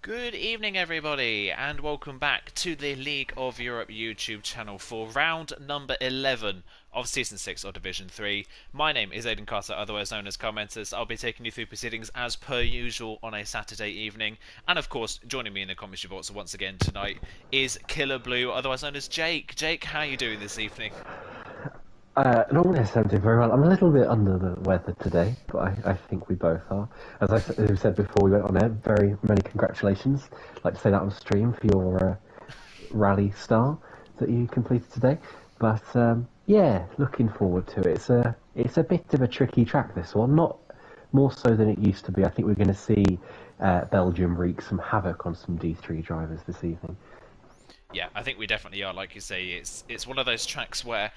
Good evening, everybody, and welcome back to the League of Europe YouTube channel for round number 11 of Season 6 of Division 3. My name is Aidan Carter, otherwise known as Commenters. I'll be taking you through proceedings as per usual on a Saturday evening. And of course, joining me in the commentary box once again tonight is Killer Blue, otherwise known as Jake. Jake, how are you doing this evening? Normally I sound doing very well. I'm a little bit under the weather today, but I think we both are. As I said before we went on air, very many congratulations. I'd like to say that on stream for your rally star that you completed today. But yeah, looking forward to it. It's a bit of a tricky track, this one, not more so than it used to be. I think we're going to see Belgium wreak some havoc on some D3 drivers this evening. Yeah, I think we definitely are. Like you say, it's one of those tracks where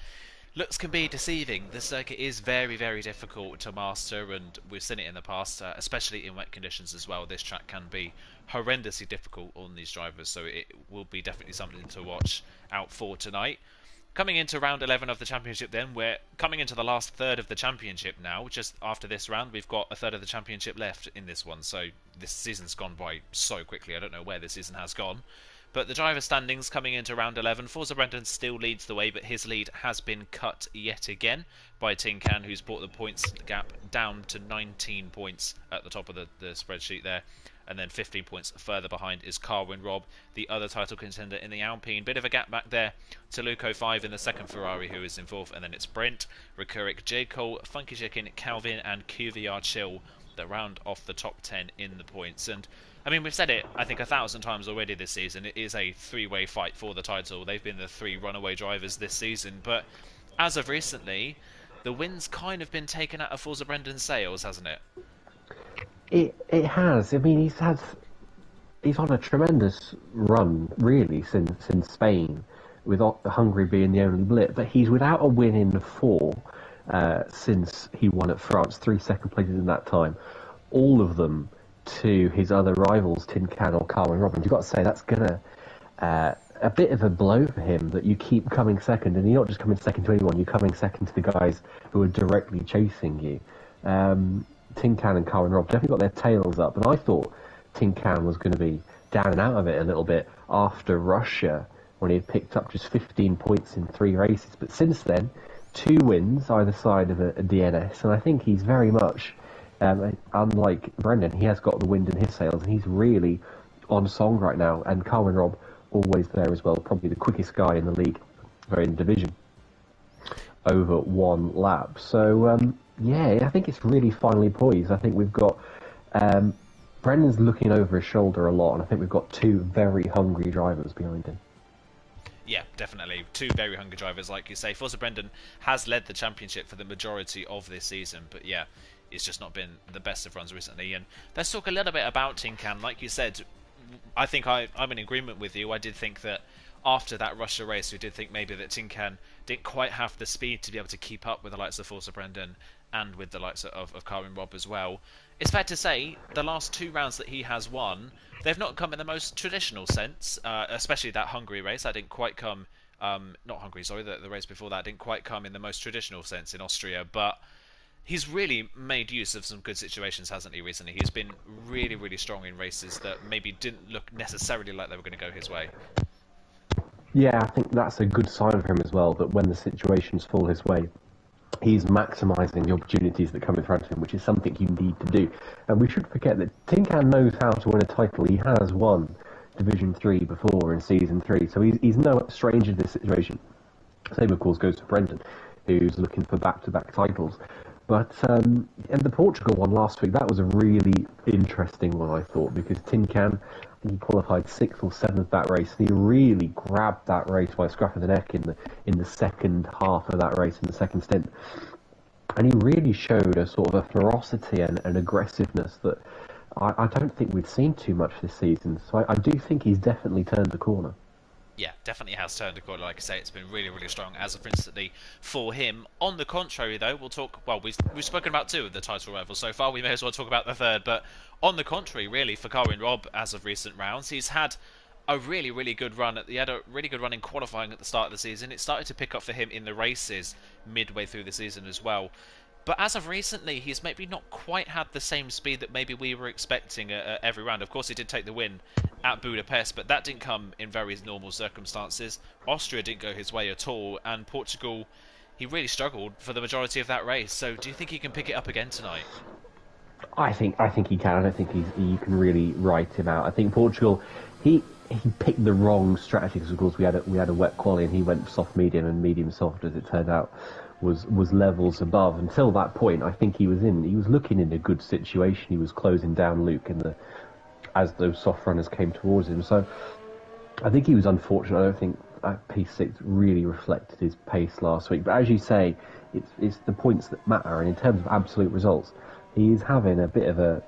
looks can be deceiving. The circuit is very, very difficult to master, and we've seen it in the past, especially in wet conditions as well. This track can be horrendously difficult on these drivers, so it will be definitely something to watch out for tonight. Coming into round 11 of the championship then, we're coming into the last third of the championship now. Just after this round, we've got a third of the championship left in this one, so this season's gone by so quickly. I don't know where this season has gone. But the driver standings coming into round 11, Forza Brendan still leads the way, but his lead has been cut yet again by Tin Can, who's brought the points gap down to 19 points at the top of the spreadsheet there. And then 15 points further behind is Carwin Rob, the other title contender in the Alpine. Bit of a gap back there to Luco 5 in the second Ferrari, who is in fourth. And then it's Brent, Recuric, J. Cole, Funky Chicken, Calvin, and QVR Chill that round off the top 10 in the points. And I mean, we've said it, I think, 1,000 times already this season. It is a three-way fight for the title. They've been the three runaway drivers this season. But as of recently, the win's kind of been taken out of Forza Brendan's sails, hasn't it? It has. I mean, he's on a tremendous run, really, since Spain, with Hungary being the only blip. But he's without a win in four since he won at France, 3 second places in that time. All of them to his other rivals, Tin Can or Carwin Robbins. You've got to say that's gonna a bit of a blow for him that you keep coming second, and you're not just coming second to anyone. You're coming second to the guys who are directly chasing you. Tin Can and Carwin Rob definitely got their tails up, and I thought Tin Can was going to be down and out of it a little bit after Russia when he had picked up just 15 points in 3 races. But since then, 2 wins either side of a DNS, and I think he's very much, unlike Brendan, he has got the wind in his sails, and he's really on song right now. And Carwin Rob always there as well, probably the quickest guy in the league, or in the division, over 1 lap. So yeah, I think it's really finely poised. I think we've got Brendan's looking over his shoulder a lot, and I think we've got 2 very hungry drivers behind him. Yeah, definitely. 2 very hungry drivers, like you say. Forza Brendan has led the championship for the majority of this season, but yeah, it's just not been the best of runs recently. And let's talk a little bit about Tin Can. Like you said, I think I'm in agreement with you. I did think that after that Russia race, we did think maybe that Tin Can didn't quite have the speed to be able to keep up with the likes of Forza Brendan and with the likes of Carwin Rob as well. It's fair to say the last 2 rounds that he has won, they've not come in the most traditional sense, especially that Hungary race. That didn't quite come, not Hungary, sorry, the race before that didn't quite come in the most traditional sense in Austria, but he's really made use of some good situations, hasn't he, recently? He's been really, really strong in races that maybe didn't look necessarily like they were going to go his way. Yeah, I think that's a good sign for him as well, that when the situations fall his way, he's maximising the opportunities that come in front of him, which is something you need to do. And we should forget that Tin Can knows how to win a title. He has won Division 3 before in Season 3, so he's no stranger to this situation. Same, of course, goes for Brendan, who's looking for back-to-back titles. But and the Portugal one last week, that was a really interesting one, I thought, because Tin Can, he qualified 6th or 7th that race, and he really grabbed that race by the scruff of the neck in the second half of that race, in the second stint. And he really showed a sort of a ferocity and an aggressiveness that I don't think we've seen too much this season. So I do think he's definitely turned a corner. Yeah, definitely has turned a corner. Like I say, it's been really, really strong as of recently for him. On the contrary, though, we'll talk. Well, we've spoken about 2 of the title rivals so far. We may as well talk about the third. But on the contrary, really, for Carwin Rob, as of recent rounds, he's had a really, really good run. He had a really good run in qualifying at the start of the season. It started to pick up for him in the races midway through the season as well. But as of recently, he's maybe not quite had the same speed that maybe we were expecting at every round. Of course, he did take the win at Budapest, but that didn't come in very normal circumstances. Austria didn't go his way at all, and Portugal, he really struggled for the majority of that race. So, do you think he can pick it up again tonight? I think he can. I don't think you can really write him out. I think Portugal, he picked the wrong strategy because of course we had a wet quali and he went soft medium and medium soft as it turned out was levels above. Until that point, I think he was looking in a good situation. He was closing down Luke as those soft runners came towards him. So I think he was unfortunate. I don't think P6 really reflected his pace last week. But as you say, it's the points that matter. And in terms of absolute results, he is having a bit of a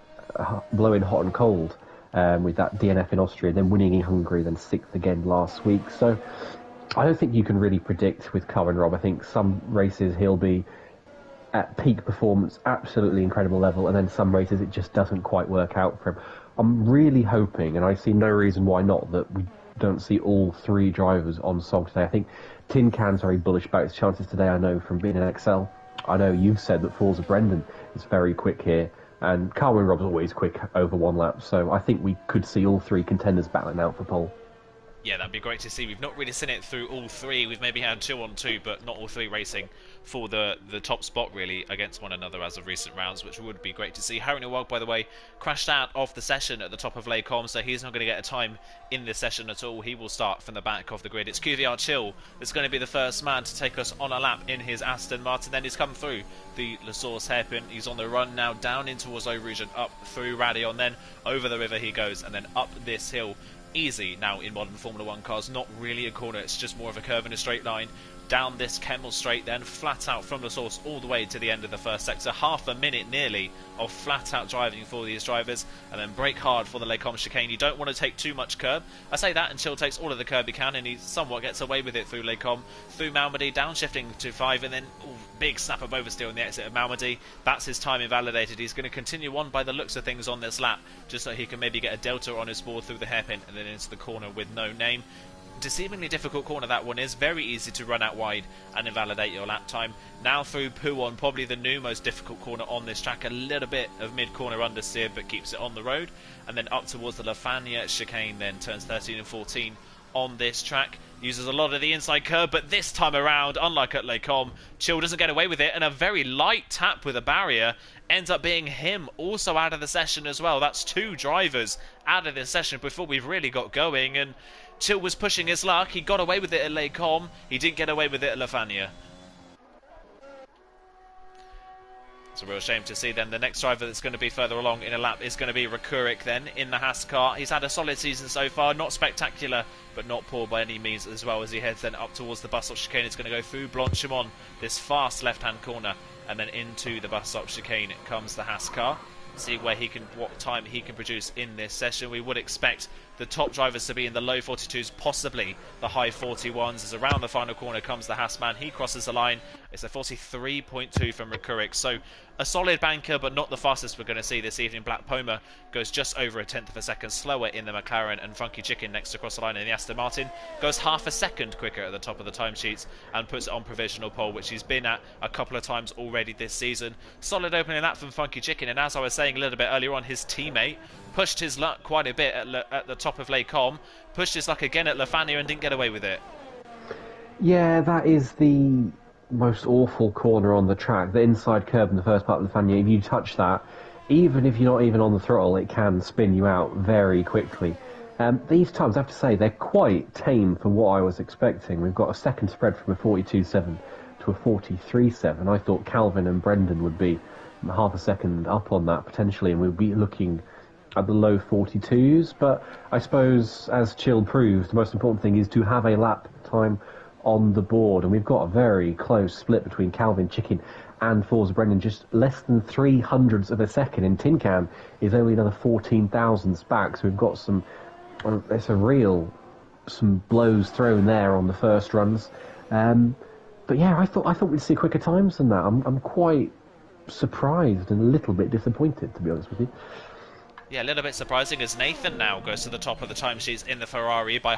blowing hot and cold with that DNF in Austria, then winning in Hungary, then sixth again last week. So I don't think you can really predict with Curran Rob. I think some races he'll be at peak performance, absolutely incredible level, and then some races it just doesn't quite work out for him. I'm really hoping, and I see no reason why not, that we don't see all three drivers on song today. I think Tin Can's very bullish about his chances today. I know from being an XL. I know you've said that Forza Brendan is very quick here, and Carwin Rob's always quick over one lap, so I think we could see all three contenders battling out for pole. Yeah, that'd be great to see. We've not really seen it through all three. We've maybe had 2-on-2, but not all three racing for the top spot, really, against one another as of recent rounds, which would be great to see. Harry Nowak, by the way, crashed out of the session at the top of Les Combes, so he's not going to get a time in this session at all. He will start from the back of the grid. It's QVR Chill that's going to be the first man to take us on a lap in his Aston Martin. Then he's come through the La Source hairpin. He's on the run now, down into Eau Rouge and up through Radion. Then over the river he goes, and then up this hill. Easy now in modern Formula 1 cars, not really a corner, it's just more of a curve in a straight line. Down this Kemmel straight, then flat out from the source all the way to the end of the first sector. Half a minute nearly of flat out driving for these drivers, and then brake hard for the Les Combes chicane. You don't want to take too much curb. I say that until takes all of the curb he can, and he somewhat gets away with it through Les Combes, through Malmedy, downshifting to 5, and then big snap of oversteer on the exit of Malmedy. That's his time invalidated. He's going to continue on by the looks of things on this lap, just so he can maybe get a delta on his board through the hairpin and then into the corner with no name. Deceivingly difficult corner that one is. Very easy to run out wide and invalidate your lap time. Now through Pouon, probably the new most difficult corner on this track. A little bit of mid-corner understeer, but keeps it on the road. And then up towards the La Fania chicane, then turns 13 and 14 on this track. Uses a lot of the inside curve, but this time around, unlike at Les Combes, Chill doesn't get away with it, and a very light tap with a barrier ends up being him also out of the session as well. That's two drivers out of the session before we've really got going, and Chill was pushing his luck. He got away with it at Les Combes. He didn't get away with it at La Fania. It's a real shame to see then. The next driver that's going to be further along in a lap is going to be Rekurik then in the Haas car. He's had a solid season so far, not spectacular, but not poor by any means as well, as he heads then up towards the bus stop chicane. It's going to go through Blanchimont, this fast left-hand corner, and then into the bus stop chicane comes the Haas car. See what time he can produce in this session. We would expect the top drivers to be in the low 42s, possibly the high 41s. As around the final corner comes the Haas man. He crosses the line. It's a 43.2 from Rekurik. So a solid banker, but not the fastest we're going to see this evening. Black Poma goes just over a tenth of a second slower in the McLaren, and Funky Chicken next to cross the line in the Aston Martin goes half a second quicker at the top of the timesheets and puts it on provisional pole, which he's been at a couple of times already this season. Solid opening lap from Funky Chicken, and as I was saying a little bit earlier on, his teammate pushed his luck quite a bit at the top of Les Combes, pushed his luck again at La Fania and didn't get away with it. Yeah, that is the most awful corner on the track. The inside curb in the first part of La Fania, if you touch that, even if you're not even on the throttle, it can spin you out very quickly. These times, I have to say, they're quite tame for what I was expecting. We've got a second spread from a 42.7 to a 43.7. I thought Calvin and Brendan would be half a second up on that potentially, and we'd be looking at the low 42s, but I suppose, as Chill proved, the most important thing is to have a lap time on the board, and we've got a very close split between Calvin Chicken and Forza Brendan, just less than 300ths of a second, and Tin Can is only another 14 thousandths back, so we've got some blows thrown there on the first runs. But yeah, I thought we'd see quicker times than that. I'm quite surprised and a little bit disappointed, to be honest with you. Yeah, a little bit surprising as Nathan now goes to the top of the timesheets in the Ferrari by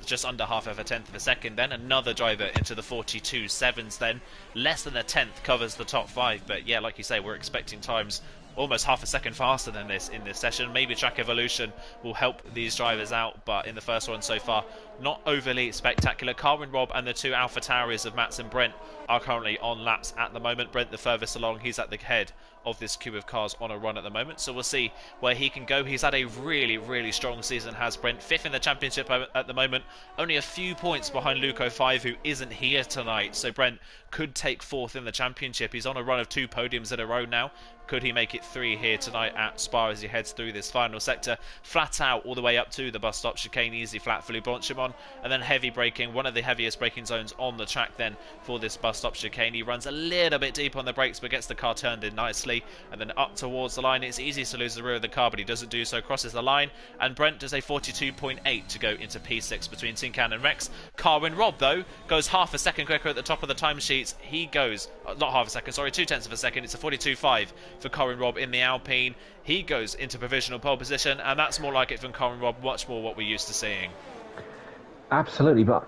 just under half of a tenth of a second. Then another driver into the 42.7s. Then less than a tenth covers the top five. But yeah, like you say, we're expecting times almost half a second faster than this in this session. Maybe track evolution will help these drivers out, but in the first one so far, not overly spectacular. Carwin Rob and the two Alpha Tauris of Mats and Brent are currently on laps at the moment. Brent the furthest along, he's at the head of this queue of cars on a run at the moment, so we'll see where he can go. He's had a really strong season, has Brent. Fifth in the championship at the moment, only a few points behind Luco 5, who isn't here tonight, so Brent could take fourth in the championship. He's on a run of 2 podiums in a row now. Could he make it 3 here tonight at Spa as he heads through this final sector? Flat out all the way up to the bus stop chicane, easy flat for Blanchimon, and then heavy braking, one of the heaviest braking zones on the track then for this bus stop chicane. He runs a little bit deep on the brakes but gets the car turned in nicely, and then up towards the line. It's easy to lose the rear of the car, but he doesn't do so, crosses the line, and Brent does a 42.8 to go into P6 between Tinkan and Rex. Carwin Rob, though, goes half a second quicker at the top of the timesheets. He goes, not half a second, sorry, 0.2 of a second. It's a 42.5 for Carwin Rob in the Alpine. He goes into provisional pole position, and that's more like it from Carwin Rob, much more what we're used to seeing. Absolutely, but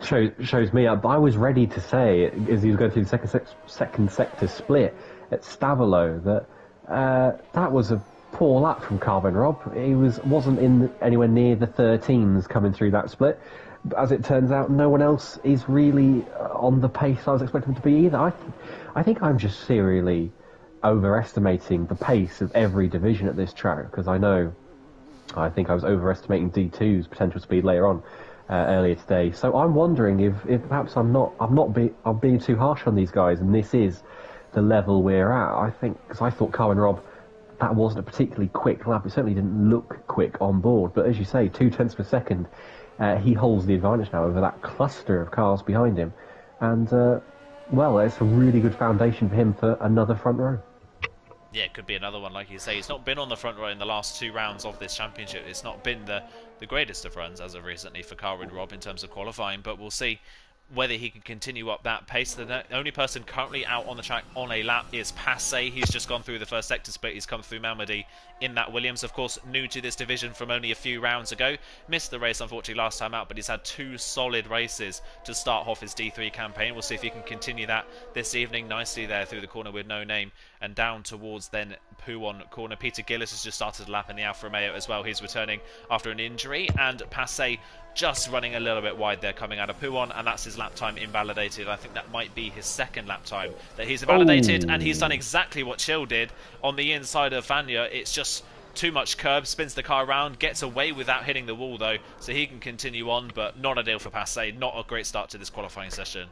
shows me up. I was ready to say, as he was going through the second sector split at Stavolo, that that was a poor lap from Carwin Rob. He wasn't anywhere near the 13s coming through that split. But as it turns out, no one else is really on the pace I was expecting him to be either. I think I'm just serially overestimating the pace of every division at this track, because I think I was overestimating D2's potential speed later on earlier today. So I'm wondering if perhaps I'm being too harsh on these guys, and this is the level we're at. I think, because I thought Carwin Rob, that wasn't a particularly quick lap. It certainly didn't look quick on board, but as you say, 0.2 of a second, he holds the advantage now over that cluster of cars behind him, and well, it's a really good foundation for him for another front row. Yeah, it could be another one, like you say. He's not been on the front row in the last 2 rounds of this championship. It's not been the greatest of runs as of recently for Carwin Rob in terms of qualifying, but we'll see whether he can continue up that pace. The only person currently out on the track on a lap is Passé. He's just gone through the first sector split. He's come through Malmedy in that Williams. Of course, new to this division from only a few rounds ago. Missed the race, unfortunately, last time out, but he's had 2 solid races to start off his D3 campaign. We'll see if he can continue that this evening. Nicely there through the corner with no name and down towards then Pouon corner. Peter Gillis has just started a lap in the Alfa Romeo as well. He's returning after an injury, and Passé just running a little bit wide there coming out of Pouon, and that's his lap time invalidated. I think that might be his second lap time that he's invalidated, and he's done exactly what Chill did on the inside of Vanya. It's just too much curb, spins the car around, gets away without hitting the wall though, so he can continue on, but not ideal for Passé. Not a great start to this qualifying session.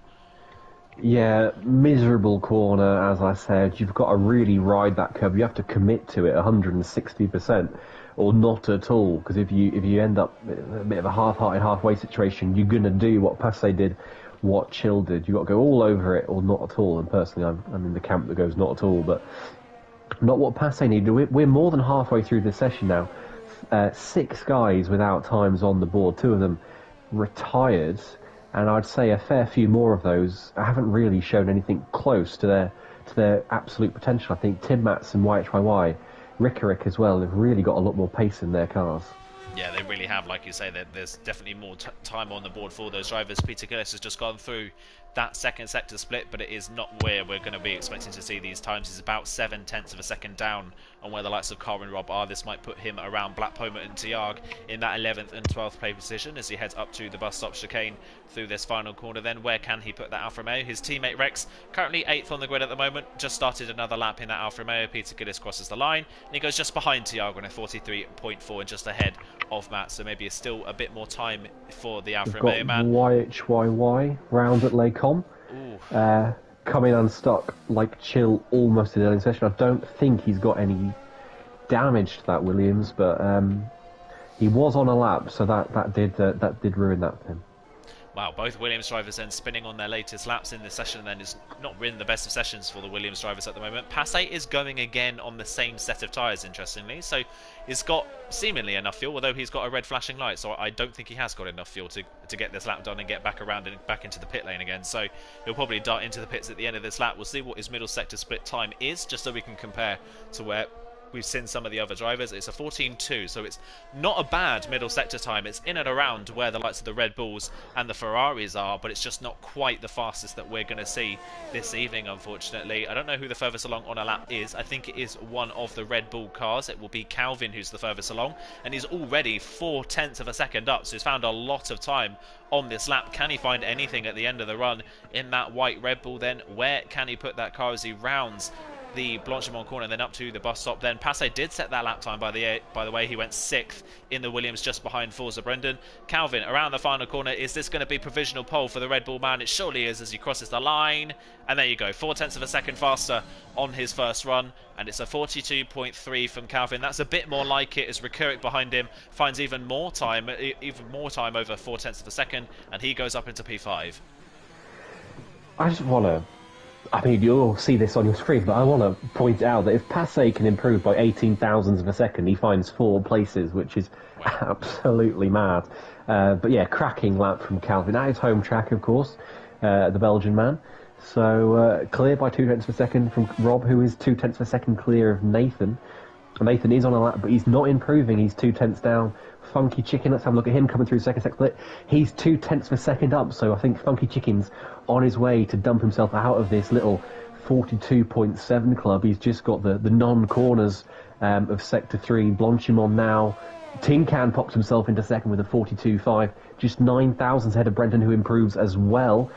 Yeah, miserable corner, as I said. You've got to really ride that curb. You have to commit to it 160%, or not at all. Because if you end up in a bit of a half-hearted, halfway situation, you're going to do what Passé did, what Chill did. You've got to go all over it, or not at all. And personally, I'm in the camp that goes not at all, but not what Passé needed. We're more than halfway through this session now. 6 guys without times on the board, 2 of them retired. And I'd say a fair few more of those haven't really shown anything close to their absolute potential. I think Tim Mats and YHYY, Rickerick as well, have really got a lot more pace in their cars. Yeah, they really have. Like you say, there's definitely more time on the board for those drivers. Peter Gillis has just gone through that second sector split, but it is not where we're going to be expecting to see these times. It's about 0.7 of a second down on where the likes of Carwin Rob are. This might put him around Black Poma and Tiag in that 11th and 12th place position as he heads up to the bus stop chicane through this final corner. Then where can he put that Alfa Romeo? His teammate Rex, currently 8th on the grid at the moment, just started another lap in that Alfa Romeo. Peter Gillis crosses the line, and he goes just behind Tiago on a 43.4 and just ahead of Matt, so maybe it's still a bit more time for the Alfa Romeo man. YHYY round at Lake coming unstuck like Chill almost in the early session. I don't think he's got any damage to that Williams, but he was on a lap, so that did ruin that for him. Wow, both Williams drivers then spinning on their latest laps in this session, then is not been the best of sessions for the Williams drivers at the moment. Passé is going again on the same set of tyres, interestingly, so he's got seemingly enough fuel, although he's got a red flashing light, so I don't think he has got enough fuel to get this lap done and get back around and back into the pit lane again, so he'll probably dart into the pits at the end of this lap. We'll see what his middle sector split time is, just so we can compare to where we've seen some of the other drivers. It's a 14.2, so it's not a bad middle sector time. It's in and around where the likes of the Red Bulls and the Ferraris are, but it's just not quite the fastest that we're going to see this evening, unfortunately. I don't know who the furthest along on a lap is. I think it is one of the Red Bull cars. It will be Calvin who's the furthest along, and he's already 4/10 of a second up, so he's found a lot of time on this lap. Can he find anything at the end of the run in that white Red Bull then? Where can he put that car as he rounds the Blanchimont corner and then up to the bus stop? Then Passe did set that lap time, by the way. He went 6th in the Williams, just behind Forza Brendan. Calvin around the final corner. Is this going to be provisional pole for the Red Bull man? It surely is, as he crosses the line, and there you go, 4/10 of a second faster on his first run, and it's a 42.3 from Calvin. That's a bit more like it, as Recuric behind him finds even more time over 4/10 of a second, and he goes up into P5. I just want to, I mean, you'll see this on your screen, but I want to point out that if Passe can improve by 18 thousandths of a second, he finds 4 places, which is absolutely mad. But yeah, cracking lap from Calvin at his home track, of course, the Belgian man. So clear by 2/10 of a second from Rob, who is 2/10 of a second clear of Nathan. Nathan is on a lap, but he's not improving. He's 2/10 down. Funky Chicken, let's have a look at him coming through the second split. He's 2/10 of a second up, so I think Funky Chicken's on his way to dump himself out of this little 42.7 club. He's just got the non-corners of Sector 3. Blanchimont now. Tin Can pops himself into second with a 42.5. Just 9 thousandths ahead of Brendan, who improves as well.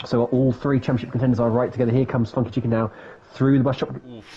So all 3 championship contenders are right together. Here comes Funky Chicken now through the bus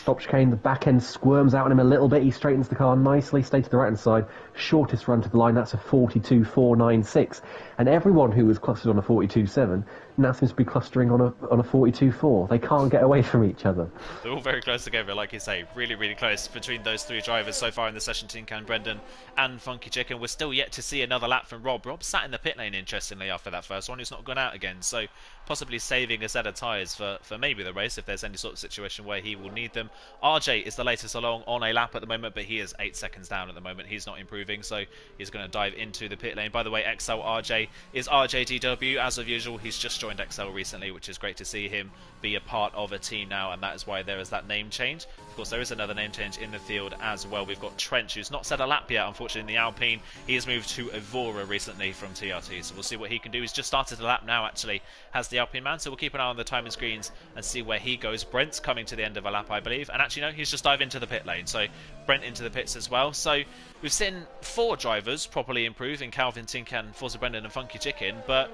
stop chicane. The back end squirms out on him a little bit. He straightens the car nicely, stays to the right hand side. Shortest run to the line, that's a 42.496. And everyone who was clustered on a 42.7 now seems to be clustering on a 42.4. They can't get away from each other. They're all very close together, like you say. Really, really close between those 3 drivers so far in the session. Tin Can, Brendan and Funky Chicken. We're still yet to see another lap from Rob. Rob sat in the pit lane, interestingly, after that first one. He's not gone out again, so possibly saving a set of tyres for maybe the race if there's any sort of situation where he will need them. RJ is the latest along on a lap at the moment, but he is 8 seconds down at the moment. He's not improving, so he's going to dive into the pit lane. By the way, XL RJ is RJDW. As of usual, he's just joined XL recently, which is great to see him be a part of a team now, and that is why there is that name change. Of course, there is another name change in the field as well. We've got Trench, who's not set a lap yet, unfortunately, in the Alpine. He has moved to Evora recently from TRT, so we'll see what he can do. He's just started the lap now, actually, has the Alpine man, so we'll keep an eye on the timing screens and see where he goes. Brent's coming to the end of a lap, I believe, and actually, no, he's just dived into the pit lane, so Brent into the pits as well. So we've seen 4 drivers properly improve in Calvin, Tin Can, Forza Brendan and Funky Chicken, but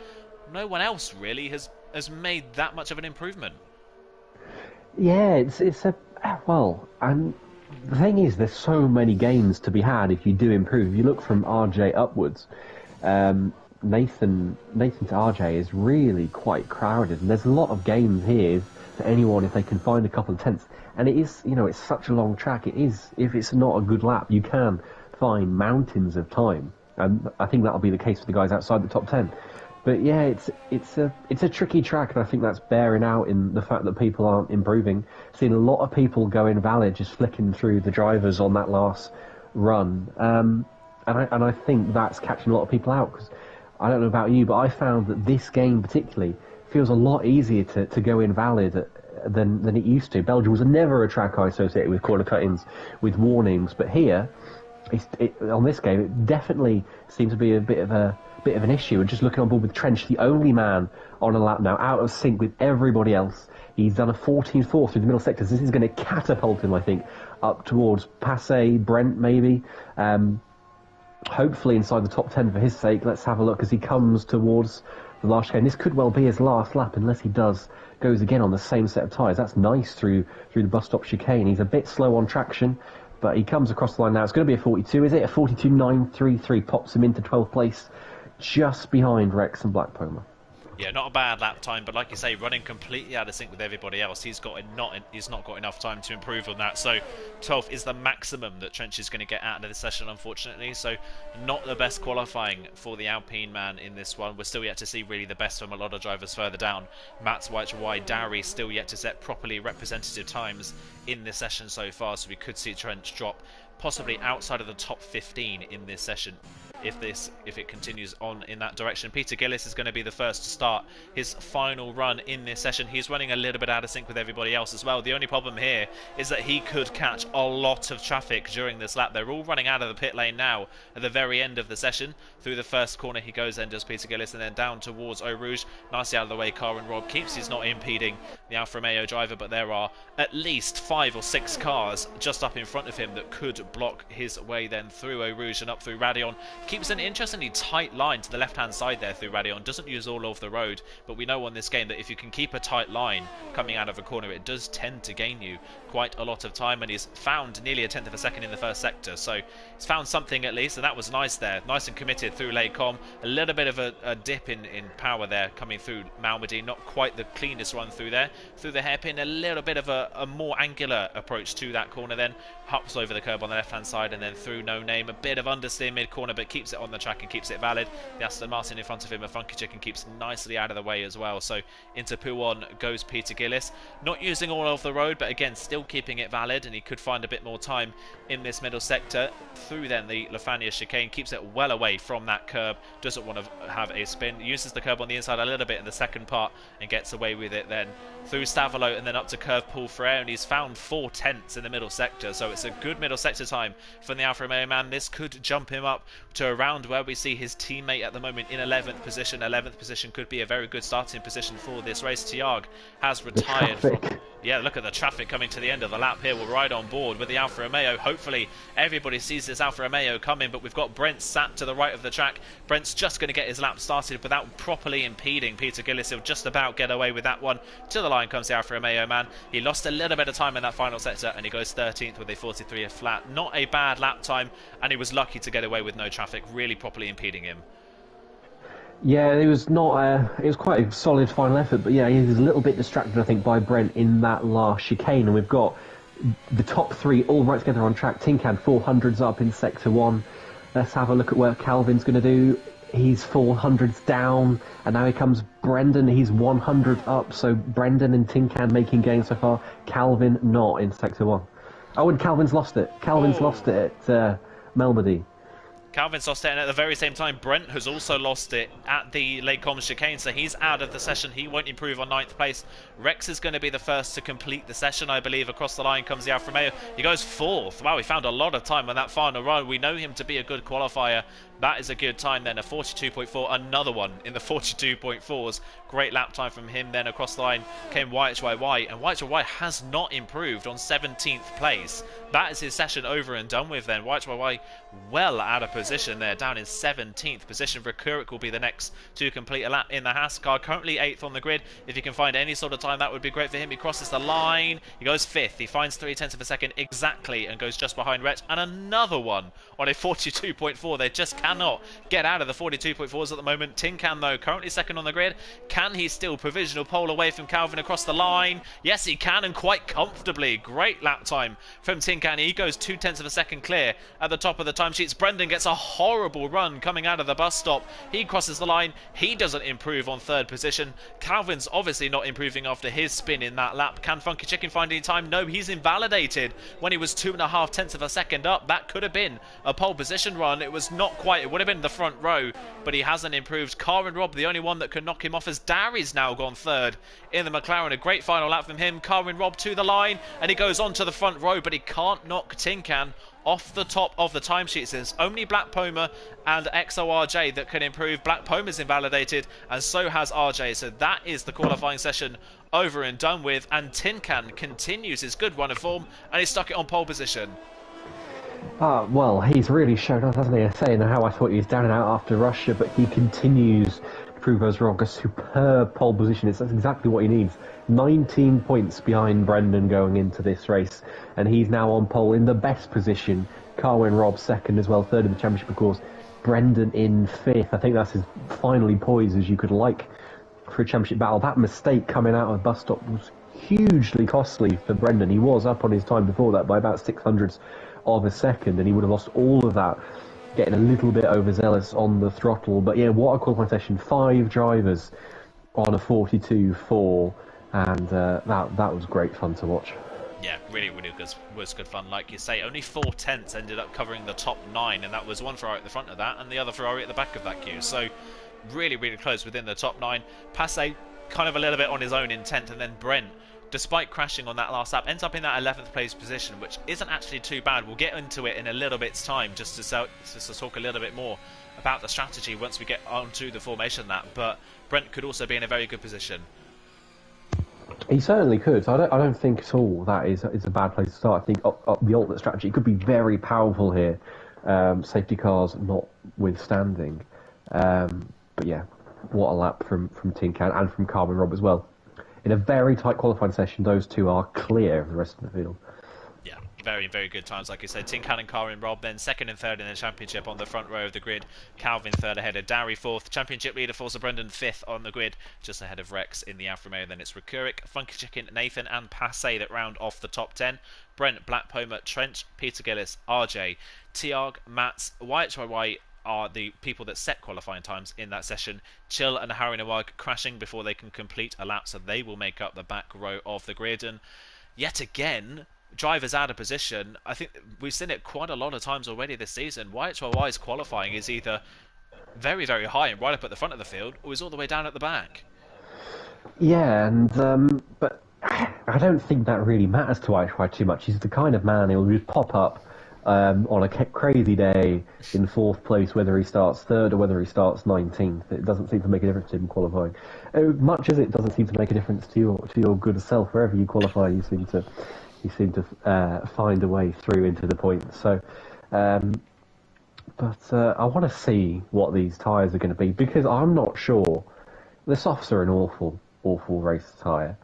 no one else really has made that much of an improvement. Yeah, it's a, well, and the thing is, there's so many gains to be had if you do improve. If you look from RJ upwards, Nathan to RJ is really quite crowded, and there's a lot of gains here for anyone if they can find a couple of tenths. And it is, you know, it's such a long track. It is, if it's not a good lap, you can find mountains of time, and I think that'll be the case for the guys outside the top 10. But yeah, it's a tricky track, and I think that's bearing out in the fact that people aren't improving. Seen a lot of people go invalid, just flicking through the drivers on that last run, and I think that's catching a lot of people out, because I don't know about you, but I found that this game particularly feels a lot easier to go invalid than it used to. Belgium was never a track I associated with corner cut-ins with warnings, but here, on this game, it definitely seems to be a bit of an issue. And just looking on board with Trench, the only man on a lap now, out of sync with everybody else. He's done a 14.4 through the middle sectors. This is going to catapult him, I think, up towards Passe, Brent, maybe. Hopefully inside the top 10 for his sake. Let's have a look as he comes towards the last chicane. This could well be his last lap, unless he goes again on the same set of tyres. That's nice through the bus stop chicane. He's a bit slow on traction, but he comes across the line now. It's going to be a 42, is it? A 42.933 pops him into 12th place, just behind Rex and Black Puma. Yeah, not a bad lap time, but like you say, running completely out of sync with everybody else. He's not got enough time to improve on that. So 12th is the maximum that Trench is going to get out of this session, unfortunately. So not the best qualifying for the Alpine man in this one. We're still yet to see really the best from a lot of drivers further down. Matt's White Wide Dowry still yet to set properly representative times in this session so far. So we could see Trench drop possibly outside of the top 15 in this session. if it continues on in that direction. Peter Gillis is going to be the first to start his final run in this session. He's running a little bit out of sync with everybody else as well. The only problem here is that he could catch a lot of traffic during this lap. They're all running out of the pit lane now at the very end of the session. Through the first corner he goes, then does Peter Gillis, and then down towards Eau Rouge. Nicely out of the way, Karen Robb keeps. He's not impeding the Alfa Romeo driver, but there are at least 5 or 6 cars just up in front of him that could block his way then through Eau Rouge and up through Raidillon. Keeps an interestingly tight line to the left-hand side there through Raidillon. Doesn't use all of the road, but we know on this game that if you can keep a tight line coming out of a corner, it does tend to gain you quite a lot of time, and he's found nearly a tenth of a second in the first sector, so he's found something at least, and that was nice there. Nice and committed through Les Combes. A little bit of a dip in power there coming through Malmedy. Not quite the cleanest run through there. Through the hairpin, a little bit of a more angular approach to that corner then. Hops over the curb on the left-hand side and then through No Name. A bit of understeer mid-corner, but keeps it on the track and keeps it valid. The Aston Martin in front of him, a Funky Chicken, keeps nicely out of the way as well. So into Pouon goes Peter Gillis. Not using all of the road, but again, still keeping it valid, and he could find a bit more time in this middle sector. Through then the Lefania chicane, keeps it well away from that curb. Doesn't want to have a spin. Uses the curb on the inside a little bit in the second part and gets away with it then. Through Stavelot and then up to curve Paul Frere, and he's found 4 tenths in the middle sector, so it's a good middle sector time from the Alfa Romeo man. This could jump him up to around where we see his teammate at the moment in 11th position. 11th position could be a very good starting position for this race. Tiag has retired from... Yeah, look at the traffic coming to the end of the lap here. We're right on board with the Alfa Romeo. Hopefully everybody sees this Alfa Romeo coming, but we've got Brent sat to the right of the track. Brent's just going to get his lap started without properly impeding Peter Gillis. He'll just about get away with that one. To the line comes the Alfa Romeo man. He lost a little bit of time in that final sector, and he goes 13th with a 43 flat. Not a bad lap time, and he was lucky to get away with no traffic really properly impeding him. Yeah, it was not. It was quite a solid final effort, but yeah, he was a little bit distracted, I think, by Brent in that last chicane. And we've got the top 3 all right together on track. Tinkan 400s up in sector 1. Let's have a look at where Calvin's going to do. He's 400s down, and now here comes Brendan. He's 100 up. So Brendan and Tinkan making gains so far. Calvin not in sector 1. Oh, and Calvin's lost it. Calvin's lost it at Melmedy. Calvin's lost it, and at the very same time, Brent has also lost it at the Les Combes chicane, so he's out of the session. He won't improve on 9th place. Rex is going to be the first to complete the session, I believe. Across the line comes the Alfa Romeo. He goes 4th. Wow, he found a lot of time on that final run. We know him to be a good qualifier. That is a good time then, a 42.4, another one in the 42.4s. Great lap time from him. Then across the line came YHYY, and YHYY has not improved on 17th place. That is his session over and done with then. YHYY well out of position there, down in 17th position. Rekurik will be the next to complete a lap in the Haas car, currently 8th on the grid. If he can find any sort of time, that would be great for him. He crosses the line, he goes 5th, he finds 3 tenths of a second exactly and goes just behind Rech, and another one on a 42.4. They just cannot get out of the 42.4s at the moment. Tinkan though, currently 2nd on the grid. Can he still provisional pole away from Calvin across the line? Yes, he can, and quite comfortably. Great lap time from Tinkan. He goes 2 tenths of a second clear at the top of the timesheets. Brendan gets a horrible run coming out of the bus stop. He crosses the line. He doesn't improve on 3rd position. Calvin's obviously not improving after his spin in that lap. Can Funky Chicken find any time? No, he's invalidated when he was 2.5 tenths of a second up. That could have been a pole position run. It was not quite. It would have been the front row, but he hasn't improved. Karen Robb, the only one that can knock him off, as Darry's now gone 3rd in the McLaren. A great final lap from him. Karen Robb to the line, and he goes on to the front row, but he can't knock Tinkan off the top of the timesheets. There's only Black Poma and XORJ that can improve. Black Poma's invalidated, and so has RJ. So that is the qualifying session over and done with, and Tinkan continues his good run of form, and he's stuck it on pole position. Well, he's really shown us, hasn't he? I say how I thought he was down and out after Russia, but he continues to prove us wrong. A superb pole position. That's exactly what he needs. 19 points behind Brendan going into this race, and he's now on pole in the best position. Carwin Robb 2nd as well, 3rd in the championship, of course. Brendan in 5th. I think that's as finally poised as you could like for a championship battle. That mistake coming out of the bus stop was hugely costly for Brendan. He was up on his time before that by about 600ths of a second, and he would have lost all of that, getting a little bit overzealous on the throttle. But yeah, what a qualifying session. 5 drivers on a 42.4, and that was great fun to watch. Yeah, really, really good. Was good fun. Like you say, only 4 tenths ended up covering the top nine, and that was one Ferrari at the front of that, and the other Ferrari at the back of that queue. So, really, really close within the top nine. Passe kind of a little bit on his own in 10th, and then Brent, despite crashing on that last lap, ends up in that 11th place position, which isn't actually too bad. We'll get into it in a little bit's time, just to talk a little bit more about the strategy once we get onto the formation lap. But Brent could also be in a very good position. He certainly could. So I don't think at all that is a bad place to start. I think up the ultimate strategy could be very powerful here, safety cars notwithstanding. But yeah, what a lap from Tin Can and from Carbon Rob as well. In a very tight qualifying session, those two are clear of the rest of the field. Yeah, very, very good times, like you said. Tin Can and Karin Robb, then second and third in the championship on the front row of the grid. Calvin third ahead of Darry fourth. Championship leader Forza Brendan fifth on the grid, just ahead of Rex in the Alfa Romeo. Then it's Rekurik, Funky Chicken, Nathan, and Passe that round off the top 10. Brent, Black Poma, Trench, Peter Gillis, RJ, Tiag, Mats, YHYY are the people that set qualifying times in that session. Chill and Harry Nawag crashing before they can complete a lap, so they will make up the back row of the grid. And yet again, drivers out of position. I think we've seen it quite a lot of times already this season. YHYY's qualifying is either very, very high and right up at the front of the field, or is all the way down at the back. Yeah, but I don't think that really matters to YHY too much. He's the kind of man who'll just pop up on a crazy day in fourth place, whether he starts third or whether he starts 19th. It doesn't seem to make a difference to him qualifying. Much as it doesn't seem to make a difference to your good self. Wherever you qualify, you seem to find a way through into the points. So, but I want to see what these tyres are going to be, because I'm not sure. The softs are an awful race tyre.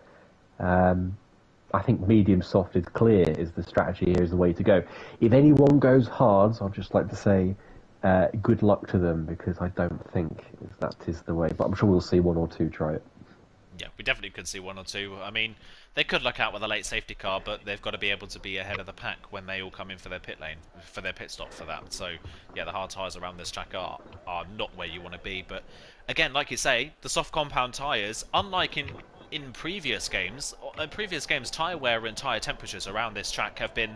I think medium soft is clear, is the strategy here, is the way to go. If anyone goes hards, I'd just like to say good luck to them, because I don't think that is the way. But I'm sure we'll see one or two try it. Yeah, we definitely could see one or two. I mean, they could luck out with a late safety car, but they've got to be able to be ahead of the pack when they all come in for their pit lane, for their pit stop for that. So, yeah, the hard tyres around this track are not where you want to be. But, again, like you say, the soft compound tyres, unlike in previous games, tyre wear and tyre temperatures around this track have been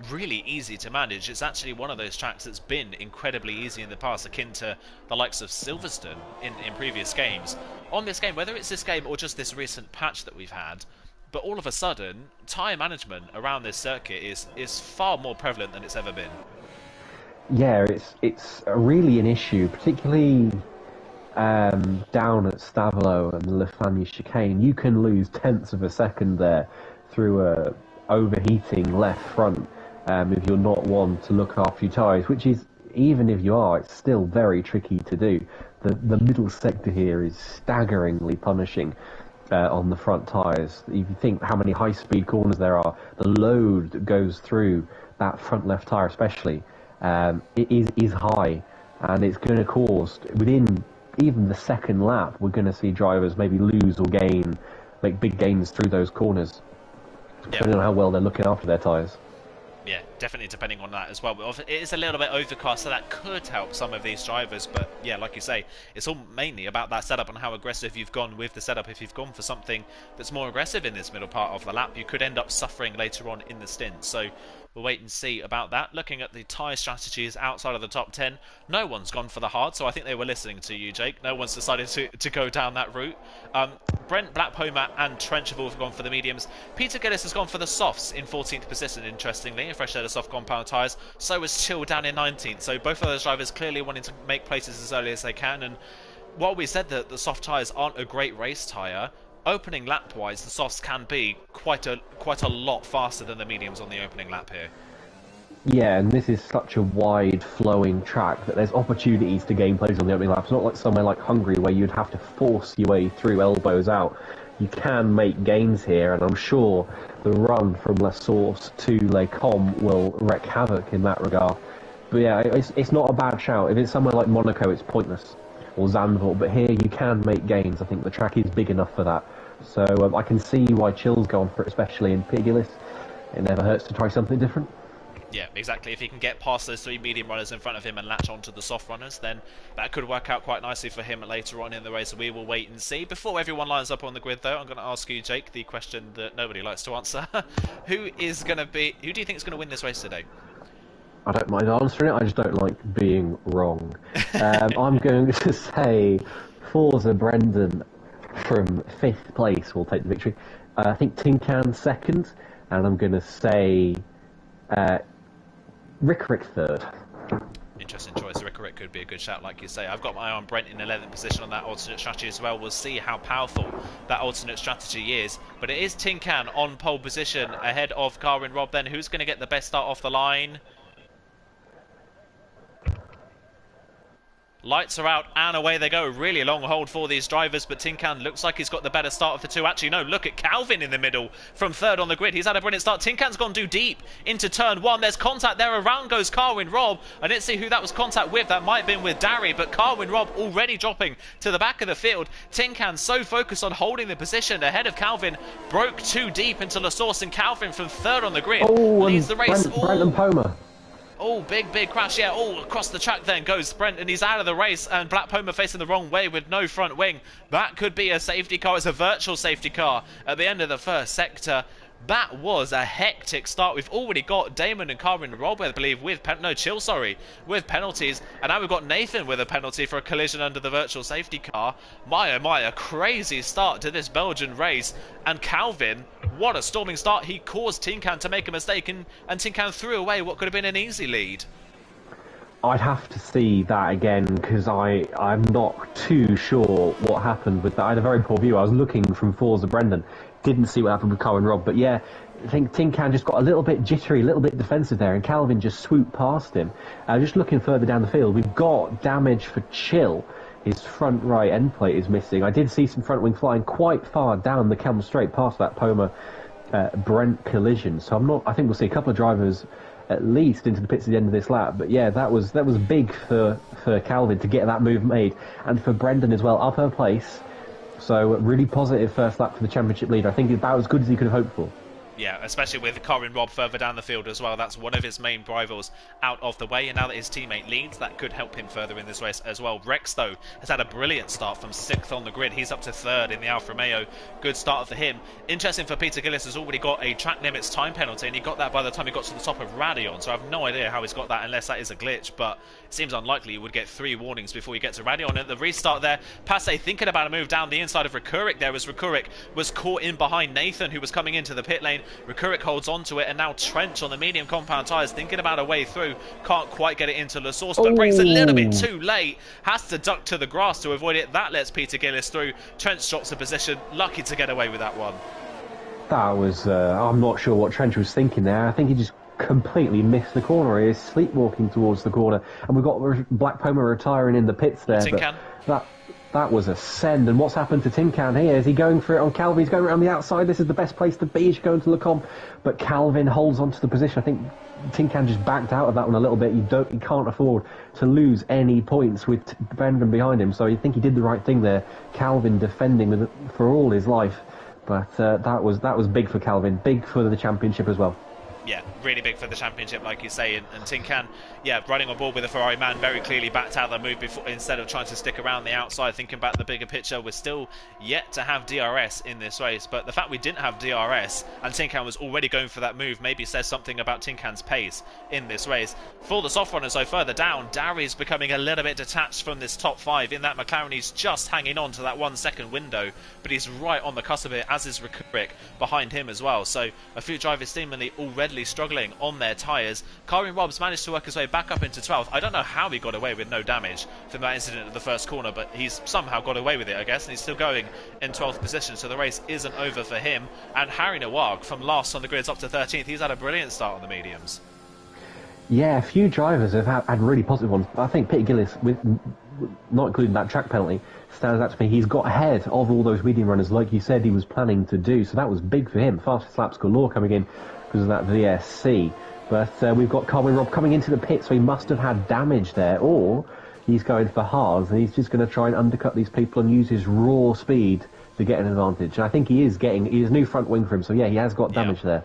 really easy to manage. It's actually one of those tracks that's been incredibly easy in the past, akin to the likes of Silverstone in previous games. On this game, whether it's this game or just this recent patch that we've had, but all of a sudden, tyre management around this circuit is far more prevalent than it's ever been. Yeah, it's really an issue, particularly down at Stavelo and the Lefania chicane. You can lose tenths of a second there through a overheating left front if you're not one to look after your tyres, which is, even if you are, it's still very tricky to do. The middle sector here is staggeringly punishing on the front tyres. If you think how many high-speed corners there are, the load that goes through that front left tyre especially it is high, and it's going to cause, within even the second lap, we're going to see drivers maybe lose or gain, make big gains through those corners, depending on how well they're looking after their tyres. Yeah, definitely depending on that as well. But it is a little bit overcast, so that could help some of these drivers. But yeah, like you say, it's all mainly about that setup and how aggressive you've gone with the setup. If you've gone for something that's more aggressive in this middle part of the lap, you could end up suffering later on in the stint. So we'll wait and see about that. Looking at the tyre strategies outside of the top 10, no one's gone for the hard, so I think they were listening to you, Jake. No one's decided to go down that route. Brent, Black Poma and Trench have all gone for the mediums. Peter Gillis has gone for the softs in 14th position, interestingly, a fresh set of soft compound tyres. So was Chill down in 19th, so both of those drivers clearly wanting to make places as early as they can. And while we said that the soft tyres aren't a great race tyre, opening lap wise, the softs can be quite a lot faster than the mediums on the opening lap here. Yeah, and this is such a wide flowing track that there's opportunities to gain places on the opening lap. It's not like somewhere like Hungary where you'd have to force your way through elbows out. You can make gains here, and I'm sure the run from La Source to Les Combes will wreak havoc in that regard. But yeah, it's not a bad shout. If it's somewhere like Monaco, it's pointless, or Zandvoort, but here you can make gains. I think the track is big enough for that. So I can see why Chill's gone for it, especially in Pigillis. It never hurts to try something different. Yeah, exactly. If he can get past those three medium runners in front of him and latch onto the soft runners, then that could work out quite nicely for him later on in the race. So we will wait and see. Before everyone lines up on the grid, though, I'm going to ask you, Jake, the question that nobody likes to answer: Who do you think is going to win this race today? I don't mind answering it, I just don't like being wrong. I'm going to say Forza Brendan from 5th place will take the victory. I think Tin Can second, and I'm going to say Rick third. Interesting choice. Rick could be a good shout, like you say. I've got my eye on Brent in 11th position on that alternate strategy as well. We'll see how powerful that alternate strategy is. But it is Tin Can on pole position ahead of Carwin Rob then. Who's going to get the best start off the line? Lights are out and away they go. Really long hold for these drivers, but Tin Can looks like he's got the better start of the two. Actually, no, look at Calvin in the middle from third on the grid. He's had a brilliant start. Tin Can's gone too deep into turn one. There's contact there. Around goes Carwin Rob. I didn't see who that was contact with. That might have been with Darry, but Carwin Rob already dropping to the back of the field. Tin Can so focused on holding the position ahead of Calvin. Broke too deep into La Source, and Calvin from third on the grid leads the race. Brendan Pomer. Oh, big crash, yeah. Oh, across the track then goes Brent, and he's out of the race, and Black Poma facing the wrong way with no front wing. That could be a safety car. It's a virtual safety car at the end of the first sector. That was a hectic start. We've already got Damon and Carwin Rob, I believe, with with penalties, and now we've got Nathan with a penalty for a collision under the virtual safety car. My oh my, a crazy start to this Belgian race. And Calvin, what a storming start. He caused Tin Can to make a mistake, and Tin Can threw away what could have been an easy lead. I'd have to see that again, because I'm not too sure what happened with that. I had a very poor view. I was looking from Forza Brendan. Didn't see what happened with Carwin Rob, but yeah, I think Tin Can just got a little bit jittery, a little bit defensive there, and Calvin just swooped past him. Just looking further down the field, we've got damage for Chill. His front right end plate is missing. I did see some front wing flying quite far down the Camel Straight past that Poma Brent collision. So I think we'll see a couple of drivers at least into the pits at the end of this lap. But yeah, that was big for Calvin to get that move made, and for Brendan as well, upper place. So really positive first lap for the championship leader. I think about as good as he could have hoped for. Yeah, especially with Carwin Rob further down the field as well. That's one of his main rivals out of the way, and now that his teammate leads, that could help him further in this race as well. Rex, though, has had a brilliant start from 6th on the grid. He's up to 3rd in the Alfa Romeo. Good start for him. Interesting for Peter Gillis, has already got a track limits time penalty, and he got that by the time he got to the top of Radion, so I have no idea how he's got that unless that is a glitch, but it seems unlikely he would get 3 warnings before you get to Radion. At the restart there, Passe thinking about a move down the inside of Rekurik there, as Rekurik was caught in behind Nathan, who was coming into the pit lane. Rekurik holds onto it, and now Trench on the medium compound tyres thinking about a way through. Can't quite get it into La Source, but brakes a little bit too late. Has to duck to the grass to avoid it. That lets Peter Gillis through. Trench drops a position. Lucky to get away with that one. That was... I'm not sure what Trench was thinking there. I think he just completely missed the corner. He is sleepwalking towards the corner, and we've got Black Poma retiring in the pits there. Tin Can. That was a send, and what's happened to Tin Can here? Is he going for it on Calvin? He's going around the outside. This is the best place to be. He's going to Lecombe, but Calvin holds onto the position. I think Tin Can just backed out of that one a little bit. You can't afford to lose any points with Brendan behind him, so I think he did the right thing there. Calvin defending for all his life, but that was big for Calvin, big for the championship as well. Yeah, really big for the championship, like you say, and Tin Can, yeah, running on board with a Ferrari man, very clearly backed out that move before, instead of trying to stick around the outside, thinking about the bigger picture. We're still yet to have DRS in this race, but the fact we didn't have DRS and Tin Can was already going for that move maybe says something about Tin Can's pace in this race. For the soft runners, so further down, Darry's becoming a little bit detached from this top 5. In that McLaren, he's just hanging on to that 1 second window, but he's right on the cusp of it, as is Rekurik behind him as well. So a few drivers seemingly already struggling on their tyres. Carwin Rob's managed to work his way back up into 12th. I don't know how he got away with no damage from that incident at the first corner, but he's somehow got away with it, I guess, and he's still going in 12th position, so the race isn't over for him. And Harry Nawag from last on the grid's up to 13th. He's had a brilliant start on the mediums. Yeah, a few drivers have had really positive ones. I think Peter Gillis, not including that track penalty, stands out to me. He's got ahead of all those medium runners, like you said he was planning to do, so that was big for him. Fastest laps galore coming in because of that VSC. But we've got Carwin Rob coming into the pit, so he must have had damage there, or he's going for hards, and he's just going to try and undercut these people and use his raw speed to get an advantage. And I think he is getting his new front wing for him, so yeah, he has got damage there.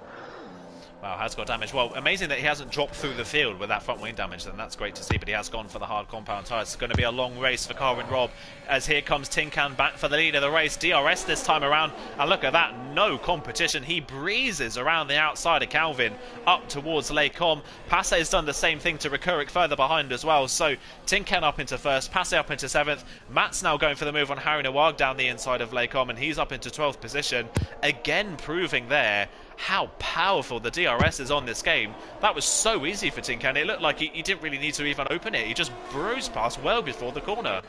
Wow, has got damage. Well, amazing that he hasn't dropped through the field with that front wing damage, then that's great to see, but he has gone for the hard compound tyres. It's going to be a long race for Carwin Rob, as here comes Tin Can back for the lead of the race. DRS this time around, and look at that, no competition. He breezes around the outside of Calvin up towards Lecom. Passe has done the same thing to Recuric further behind as well, so Tin Can up into first, Passe up into 7th. Matt's now going for the move on Harry Nawag down the inside of Lecom, and he's up into 12th position, again proving there how powerful the DRS is on this game. That was so easy for Tin Can. It looked like he didn't really need to even open it. He just bruised past well before the corner.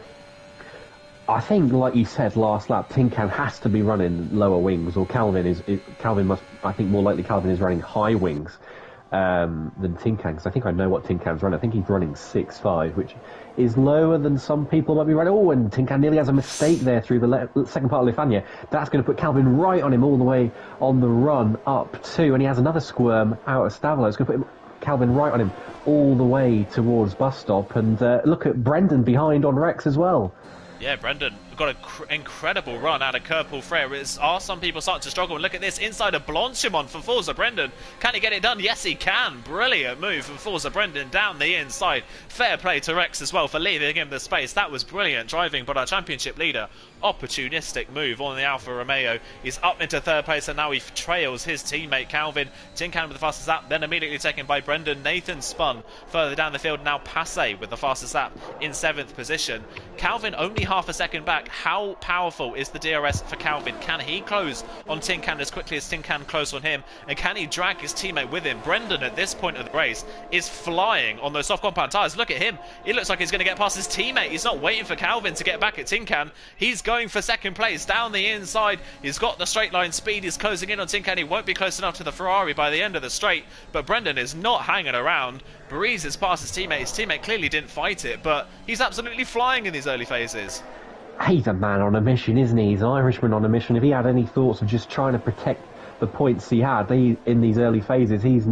I think, like you said last lap, Tin Can has to be running lower wings, or Calvin must. I think more likely Calvin is running high wings than Tin Can, because I think I know what Tin Can's running. I think he's running 6.5, which is lower than some people might be running. Oh, and Tin Can nearly has a mistake there through the second part of Lefania. That's going to put Calvin right on him all the way on the run up too, and he has another squirm out of Stavilo. It's going to put Calvin right on him all the way towards bus stop, and look at Brendan behind on Rex as well. Yeah, Brendan got an incredible run out of Kerpel Frere. Are some people starting to struggle? And look at this, inside of Blanchimon for Forza Brendan. Can he get it done? Yes, he can. Brilliant move from Forza Brendan down the inside. Fair play to Rex as well for leaving him the space. That was brilliant driving, but our championship leader, opportunistic move on the Alfa Romeo. He's up into 3rd place, and now he trails his teammate Calvin. Tin Can with the fastest lap, then immediately taken by Brendan. Nathan spun further down the field. Now Passe with the fastest lap in 7th position. Calvin only half a second back. How powerful is the DRS for Calvin? Can he close on Tin Can as quickly as Tin Can close on him? And can he drag his teammate with him? Brendan at this point of the race is flying on those soft compound tyres. Look at him. It looks like he's going to get past his teammate. He's not waiting for Calvin to get back at Tin Can. He's going for 2nd place down the inside. He's got the straight line speed. He's closing in on Tin Can. He won't be close enough to the Ferrari by the end of the straight, but Brendan is not hanging around. Breezes past his teammate. His teammate clearly didn't fight it, but he's absolutely flying in these early phases. He's a man on a mission, isn't he? He's an Irishman on a mission. If he had any thoughts of just trying to protect the points he had in these early phases, he's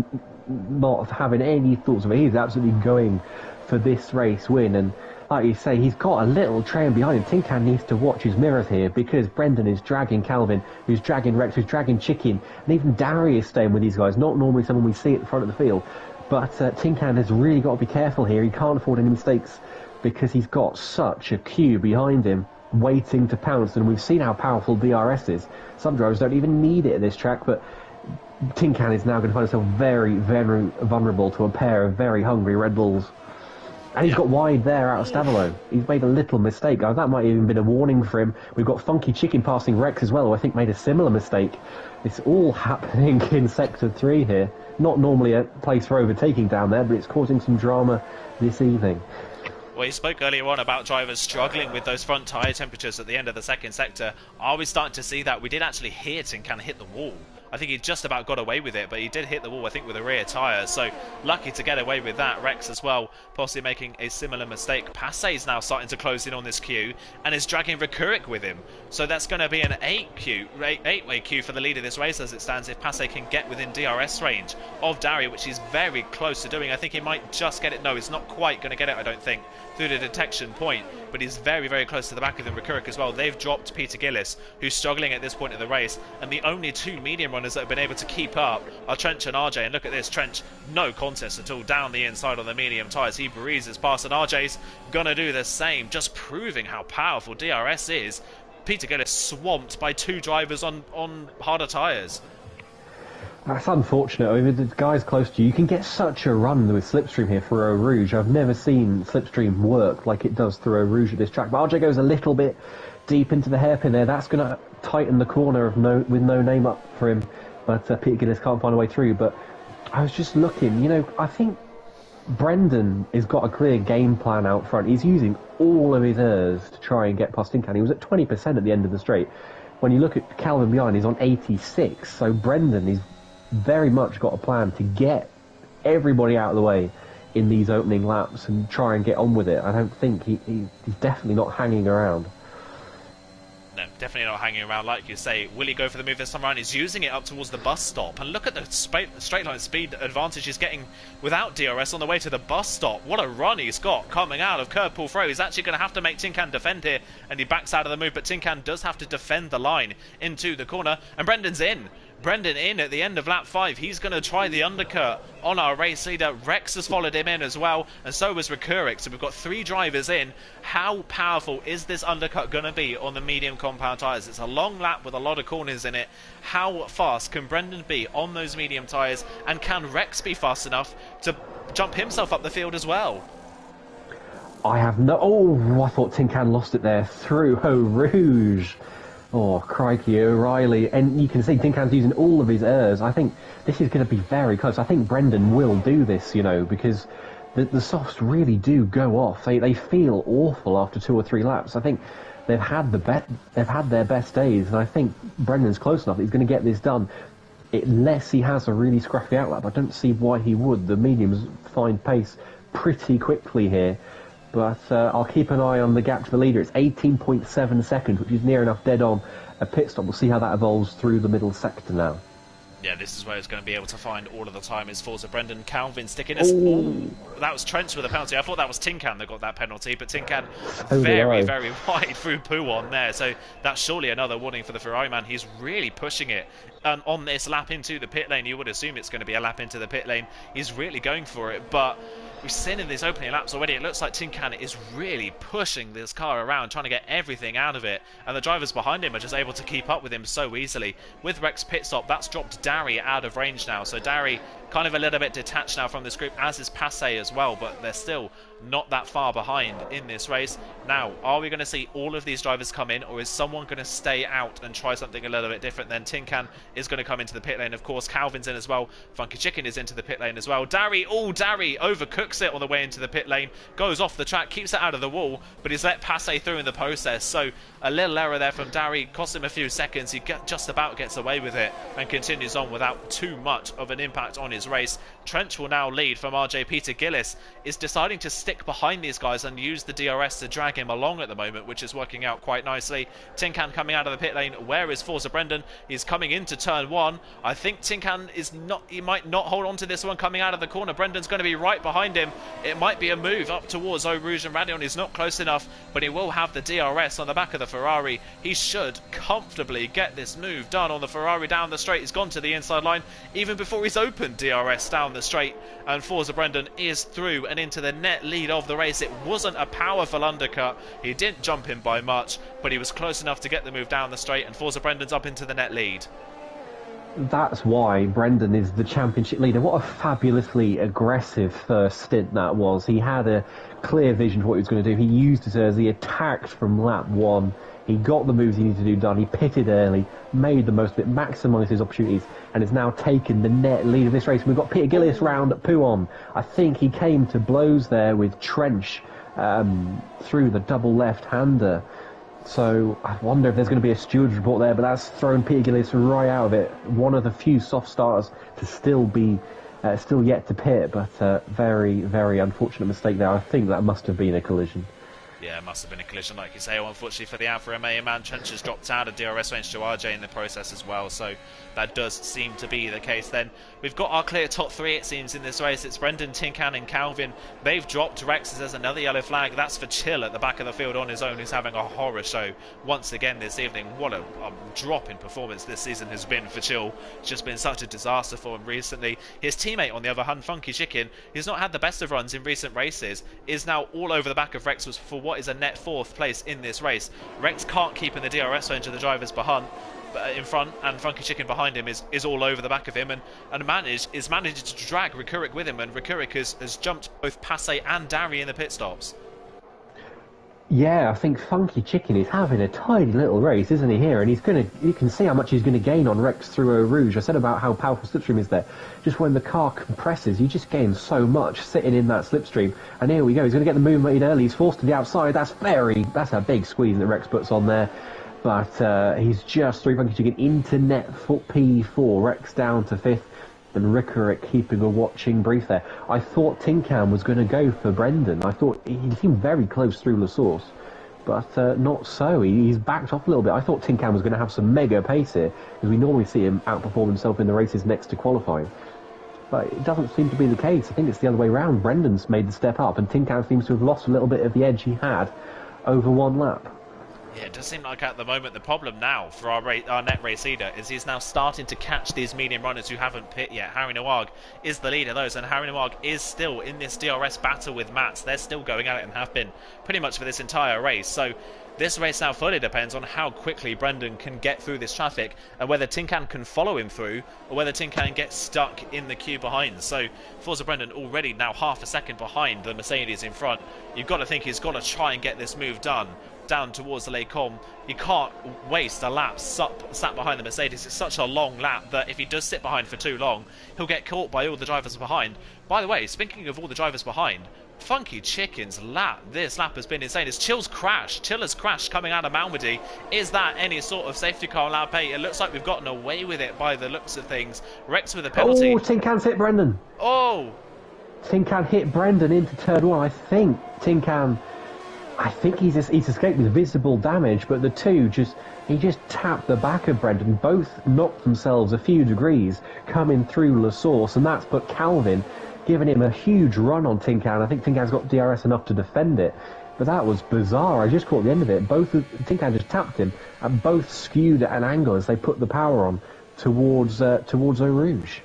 not having any thoughts of it. He's absolutely going for this race win. And like you say, he's got a little train behind him. Tin Can needs to watch his mirrors here, because Brendan is dragging Calvin, who's dragging Rex, who's dragging Chicken, and even Darry is staying with these guys. Not normally someone we see at the front of the field. But Tin Can has really got to be careful here. He can't afford any mistakes, because he's got such a queue behind him waiting to pounce, and we've seen how powerful DRS is. Some drivers don't even need it at this track, but Tin Can is now going to find himself very, very vulnerable to a pair of very hungry Red Bulls. And he's got wide there out of Stavilo. He's made a little mistake. That might have even been a warning for him. We've got Funky Chicken passing Rex as well, who I think made a similar mistake. It's all happening in Sector 3 here. Not normally a place for overtaking down there, but it's causing some drama this evening. Well, you spoke earlier on about drivers struggling with those front tyre temperatures at the end of the 2nd sector. Are we starting to see that? We did actually hear Tin Can hit the wall. I think he just about got away with it, but he did hit the wall, I think, with a rear tyre. So lucky to get away with that. Rex as well, possibly making a similar mistake. Passe is now starting to close in on this queue and is dragging Recuric with him. So that's going to be an 8-way queue for the lead of this race as it stands, if Passe can get within DRS range of Darry, which he's very close to doing. I think he might just get it. No, he's not quite going to get it, I don't think, through the detection point, but he's very, very close to the back of them. Recuric as well. They've dropped Peter Gillis, who's struggling at this point of the race, and the only 2 medium runners that have been able to keep up are Trench and RJ. And look at this, Trench, no contest at all down the inside on the medium tyres. He breezes past, and RJ's gonna do the same, just proving how powerful DRS is. Peter Gillis swamped by 2 drivers on harder tyres. That's unfortunate. I mean, the guys close to you, you can get such a run with Slipstream here for Eau Rouge. I've never seen Slipstream work like it does through Eau Rouge at this track. But RJ goes a little bit deep into the hairpin there. That's going to tighten the corner with no name up for him. But Peter Gillis can't find a way through. But I was just looking, I think Brendan has got a clear game plan out front. He's using all of his airs to try and get past Tin Can. He was at 20% at the end of the straight. When you look at Calvin behind, he's on 86. So Brendan is very much got a plan to get everybody out of the way in these opening laps and try and get on with it. I don't think he's definitely not hanging around. No, definitely not hanging around, like you say. Will he go for the move this time around? He's using it up towards the bus stop, and look at the straight line speed advantage he's getting without DRS on the way to the bus stop. What a run he's got coming out of Kerpel Frere. He's actually going to have to make Tin Can defend here, and he backs out of the move, but Tin Can does have to defend the line into the corner, and Brendan's in. Brendan in at the end of lap 5. He's going to try the undercut on our race leader. Rex has followed him in as well, and so has Recuric. So we've got 3 drivers in. How powerful is this undercut going to be on the medium compound tyres? It's a long lap with a lot of corners in it. How fast can Brendan be on those medium tyres, and can Rex be fast enough to jump himself up the field as well? I have no... Oh, I thought Tin Can lost it there through Eau Rouge. Oh, crikey, O'Reilly. And you can see Tin Can's using all of his airs. I think this is going to be very close. I think Brendan will do this, you know, because the softs really do go off. They feel awful after 2 or 3 laps. I think they've had their best days, and I think Brendan's close enough that he's going to get this done. Unless he has a really scruffy outlap, I don't see why he would. The mediums find pace pretty quickly here. But I'll keep an eye on the gap to the leader. It's 18.7 seconds, which is near enough dead on a pit stop. We'll see how that evolves through the middle sector now. Yeah, this is where he's going to be able to find all of the time is Forza Brendan. Calvin sticking us. That was Trent with a penalty. I thought that was Tin Can that got that penalty, but Tin Can very wide through Pouon there. So that's surely another warning for the Ferrari man. He's really pushing it on this lap into the pit lane. You would assume it's going to be a lap into the pit lane. He's really going for it, but we've seen in these opening laps already, it looks like Tin Can is really pushing this car around, trying to get everything out of it, and the drivers behind him are just able to keep up with him so easily. With Rex pit stop, that's dropped Dari out of range now, so Dari kind of a little bit detached now from this group, as is Passe as well, but they're still not that far behind in this race. Now, are we going to see all of these drivers come in, or is someone going to stay out and try something a little bit different? Then Tin Can is going to come into the pit lane, of course. Calvin's in as well. Funky Chicken is into the pit lane as well. Dari overcooks it on the way into the pit lane, goes off the track, keeps it out of the wall, but he's let Passe through in the process. So a little error there from Dari, cost him a few seconds. He just about gets away with it and continues on without too much of an impact on his race. Trench will now lead from RJ. Peter Gillis is deciding to stick behind these guys and use the DRS to drag him along at the moment, which is working out quite nicely. Tin Can coming out of the pit lane. Where is Forza Brendan? He's coming into turn 1. I think Tin Can is not, he might not hold on to this one coming out of the corner. Brendan's going to be right behind him. It might be a move up towards Eau Rouge and Radion. He's not close enough, but he will have the DRS on the back of the Ferrari. He should comfortably get this move done on the Ferrari down the straight. He's gone to the inside line even before he's opened DRS down the straight, and Forza Brendan is through and into the net lead of the race. It wasn't a powerful undercut. He didn't jump in by much, but he was close enough to get the move down the straight, and Forza Brendan's up into the net lead. That's why Brendan is the championship leader. What a fabulously aggressive first stint that was. He had a clear vision for what he was going to do. He used it as he attacked from lap 1. He got the moves he needed to do done. He pitted early, made the most of it, maximised his opportunities, and has now taken the net lead of this race. We've got Peter Gillis round at Pouon. I think he came to blows there with Trench through the double left-hander. So I wonder if there's going to be a steward's report there, but that's thrown Peter Gillis right out of it. One of the few soft starters to still yet to pit, but very, very unfortunate mistake there. I think that must have been a collision. Yeah, it must have been a collision, like you say. Unfortunately for the Alfa Romeo man, Trench has dropped out of DRS range to RJ in the process as well, so that does seem to be the case then. We've got our clear top 3, it seems, in this race. It's Brendan, Tin Can and Calvin. They've dropped. Rex says there's another yellow flag. That's for Chill at the back of the field on his own, who's having a horror show once again this evening. What a drop in performance this season has been for Chill. It's just been such a disaster for him recently. His teammate, on the other hand, Funky Chicken, who's not had the best of runs in recent races, is now all over the back of Rex for what is a net 4th place in this race. Rex can't keep in the DRS range of the drivers behind, in front, and Funky Chicken behind him is all over the back of him, and managed to drag Recuric with him, and Recuric has jumped both Passe and Dari in the pit stops. Yeah, I think Funky Chicken is having a tiny little race, isn't he, here? And you can see how much he's going to gain on Rex through Eau Rouge. I said about how powerful slipstream is there. Just when the car compresses, you just gain so much sitting in that slipstream. And here we go, he's going to get the move made early. He's forced to the outside. That's a big squeeze that Rex puts on there. But he's just through Funky Chicken into net P4. Rex down to 5th. And Recuric keeping a watching brief there. I thought Tin Can was going to go for Brendan. I thought he seemed very close through La Source, but not so. He's backed off a little bit. I thought Tin Can was going to have some mega pace here, because we normally see him outperform himself in the races next to qualifying. But it doesn't seem to be the case. I think it's the other way around. Brendan's made the step up, and Tin Can seems to have lost a little bit of the edge he had over one lap. Yeah, it does seem like at the moment the problem now for our net race leader is he's now starting to catch these medium runners who haven't pit yet. Harry Nawag is the leader of those, and Harry Nawag is still in this DRS battle with Mats. They're still going at it and have been pretty much for this entire race. So this race now fully depends on how quickly Brendan can get through this traffic and whether Tinkan can follow him through or whether Tinkan gets stuck in the queue behind. So Forza Brendan already now half a second behind the Mercedes in front. You've got to think he's got to try and get this move done down towards the Les Combes. You can't waste a lap sat behind the Mercedes. It's such a long lap that if he does sit behind for too long, he'll get caught by all the drivers behind. By the way, speaking of all the drivers behind, Funky Chicken's lap, this lap has been insane. It's Chill has crashed coming out of Malmedy. Is that any sort of safety car on lap 8? It looks like we've gotten away with it by the looks of things. Rex with a penalty. Oh, Tinkan's hit Brendan. Oh! Tinkan hit Brendan into turn 1. I think he's escaped with visible damage, but the two he just tapped the back of Brendan. Both knocked themselves a few degrees coming through La Source, and that's put Calvin, giving him a huge run on Tinkan. I think Tinkan's got DRS enough to defend it, but that was bizarre. I just caught the end of it. Tinkan just tapped him, and both skewed at an angle as they put the power on towards Eau Rouge.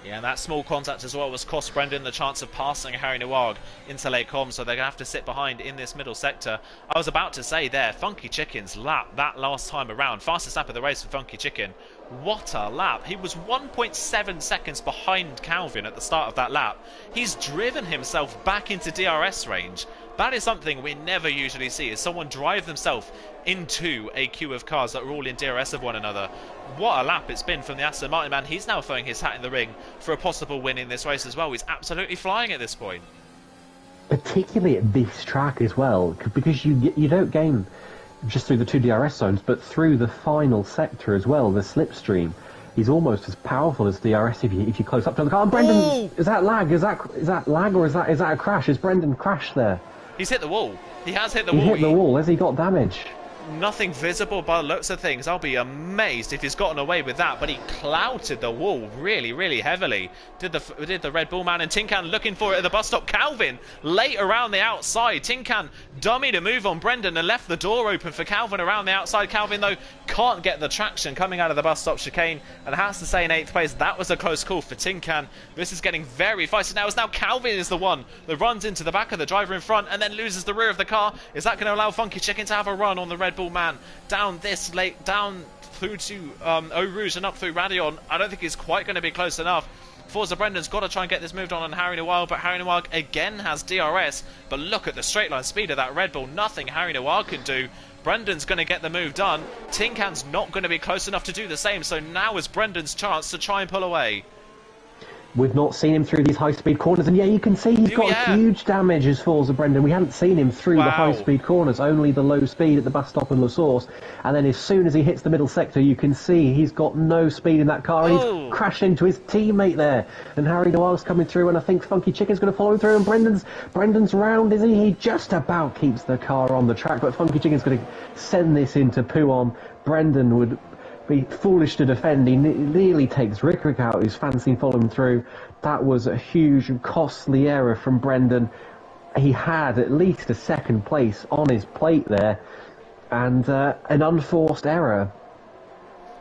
Yeah, and that small contact as well was cost Brendan the chance of passing Harry Nawag into Les Combes, so they're going to have to sit behind in this middle sector. I was about to say there, Funky Chicken's lap that last time around, fastest lap of the race for Funky Chicken. What a lap. He was 1.7 seconds behind Calvin at the start of that lap. He's driven himself back into DRS range. That is something we never usually see, is someone drive themselves into a queue of cars that are all in DRS of one another. What a lap it's been from the Aston Martin man. He's now throwing his hat in the ring for a possible win in this race as well. He's absolutely flying at this point. Particularly at this track as well, because you don't gain just through the two DRS zones, but through the final sector as well, the slipstream. He's almost as powerful as DRS if you close up to the car. And Brendan, Ooh! Is that lag? Is that lag, or is that a crash? Has Brendan crashed there? He's hit the wall. He has hit the He wall. hit the wall. Has he got damage? Nothing visible by the looks of things. I'll be amazed if he's gotten away with that, but he clouted the wall really, really heavily. Did the Red Bull man, and Tinkan looking for it at the bus stop. Calvin late around the outside. Tinkan dummy to move on Brendan and left the door open for Calvin around the outside. Calvin though can't get the traction coming out of the bus stop chicane and has to say in 8th place that was a close call for Tinkan. This is getting very feisty now, as now Calvin is the one that runs into the back of the driver in front and then loses the rear of the car. Is that going to allow Funky Chicken to have a run on the Red Bull man down this late, down through to Eau Rouge and up through Radion? I don't think he's quite going to be close enough. Forza Brendan's got to try and get this moved on Harry Nawag, but Harry Nawag again has DRS. But look at the straight line speed of that Red Bull. Nothing Harry Nawag can do. Brendan's going to get the move done. Tinkan's not going to be close enough to do the same, so now is Brendan's chance to try and pull away. We've not seen him through these high-speed corners, and yeah, you can see he's got huge damage as Forza Brendan. We hadn't seen him through the high-speed corners, only the low speed at the bus stop in La Source. And then as soon as he hits the middle sector, you can see he's got no speed in that car. He's crashed into his teammate there. And Harry Nawag's coming through, and I think Funky Chicken's going to follow through, and Brendan's round, is he? He just about keeps the car on the track, but Funky Chicken's going to send this into Pouhon. Brendan would be foolish to defend. He nearly takes Rick out, who's fancying following through. That was a huge and costly error from Brendan. He had at least a second place on his plate there, and an unforced error.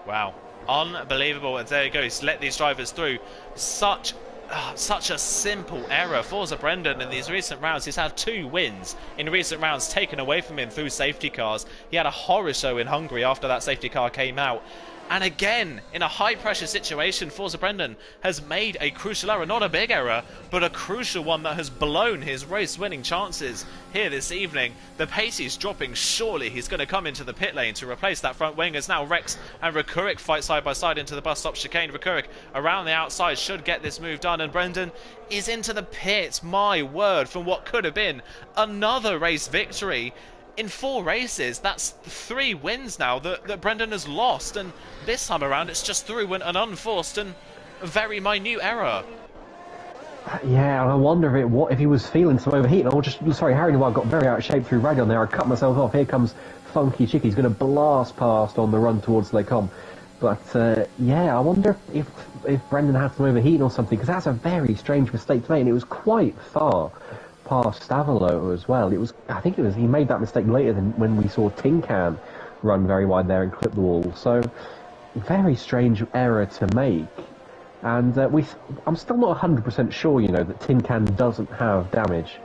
Wow, unbelievable. And there he goes, let these drivers through. Such a simple error. Forza Brendan in these recent rounds, he's had 2 wins in recent rounds taken away from him through safety cars. He had a horror show in Hungary after that safety car came out. And again, in a high-pressure situation, Forza Brendan has made a crucial error. Not a big error, but a crucial one that has blown his race-winning chances here this evening. The pace is dropping. Surely he's going to come into the pit lane to replace that front wing, as now Rex and Rekurik fight side-by-side into the bus-stop chicane. Rekurik around the outside should get this move done, and Brendan is into the pits. My word, from what could have been another race victory. In 4 races, that's 3 wins now that Brendan has lost, and this time around it's just through an unforced and very minute error. Yeah, I wonder if he was feeling some overheat. Harry Nawag got very out of shape through Radion there. I cut myself off. Here comes Funky Chicky. He's going to blast past on the run towards Les Combes. But yeah, I wonder if Brendan had some overheating or something, because that's a very strange mistake to make, and it was quite far past Stavolo as well. I think he made that mistake later than when we saw Tin Can run very wide there and clip the wall. So very strange error to make. And I'm still not 100% sure, that Tin Can doesn't have damage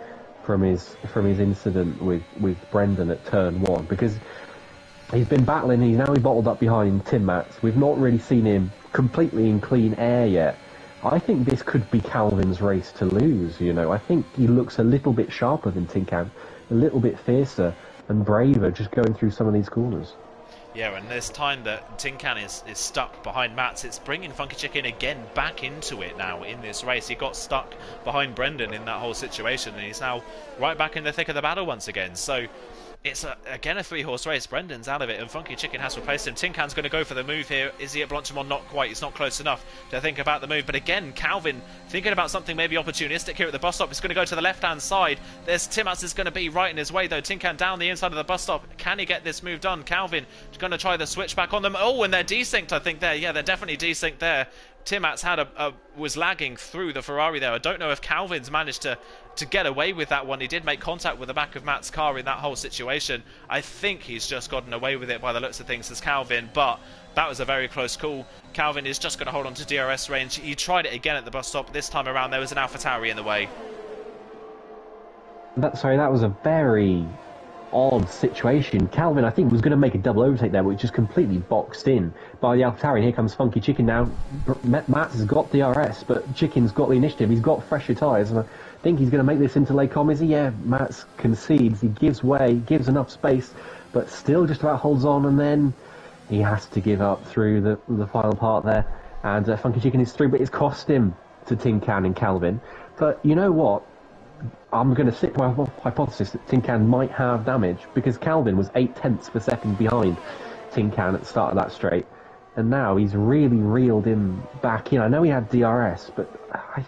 from his incident with Brendan at turn one, because he's been battling. He's bottled up behind Tim Mats. We've not really seen him completely in clean air yet. I think this could be Calvin's race to lose. I think he looks a little bit sharper than Tin Can, a little bit fiercer and braver, just going through some of these corners. Yeah, and this time that Tin Can is stuck behind Mats, it's bringing Funky Chicken again back into it now in this race. He got stuck behind Brendan in that whole situation, and he's now right back in the thick of the battle once again. So it's again a 3-horse race. Brendan's out of it, and Funky Chicken has replaced him. Tin Can's going to go for the move here. Is he at Blanchimont? Not quite. He's not close enough to think about the move. But again, Calvin thinking about something maybe opportunistic here at the bus stop. It's going to go to the left-hand side. There's Timmats is going to be right in his way, though. Tin Can down the inside of the bus stop. Can he get this move done? Calvin going to try the switchback on them. Oh, and they're desynced, I think, there. Yeah, they're definitely desynced there. Timmats was lagging through the Ferrari there. I don't know if Calvin's managed to get away with that one. He did make contact with the back of Matt's car in that whole situation. I think he's just gotten away with it by the looks of things as Calvin, but that was a very close call. Calvin is just going to hold on to DRS range. He tried it again at the bus stop. This time around there was an AlphaTauri in the way. That was a very odd situation. Calvin, I think, was going to make a double overtake there, but just completely boxed in by the AlphaTauri. And here comes Funky Chicken now. Mats has got DRS, but Chicken's got the initiative. He's got fresher tyres, and I think he's going to make this into Les Combes. Yeah, Mats concedes. He gives way, gives enough space, but still just about holds on, and then he has to give up through the final part there. And Funky Chicken is through, but it's cost him to Tin Can and Calvin. But you know what? I'm going to stick to my hypothesis that Tin Can might have damage, because Calvin was 0.8 per second behind Tin Can at the start of that straight, and now he's really reeled him back in. I know he had DRS, but I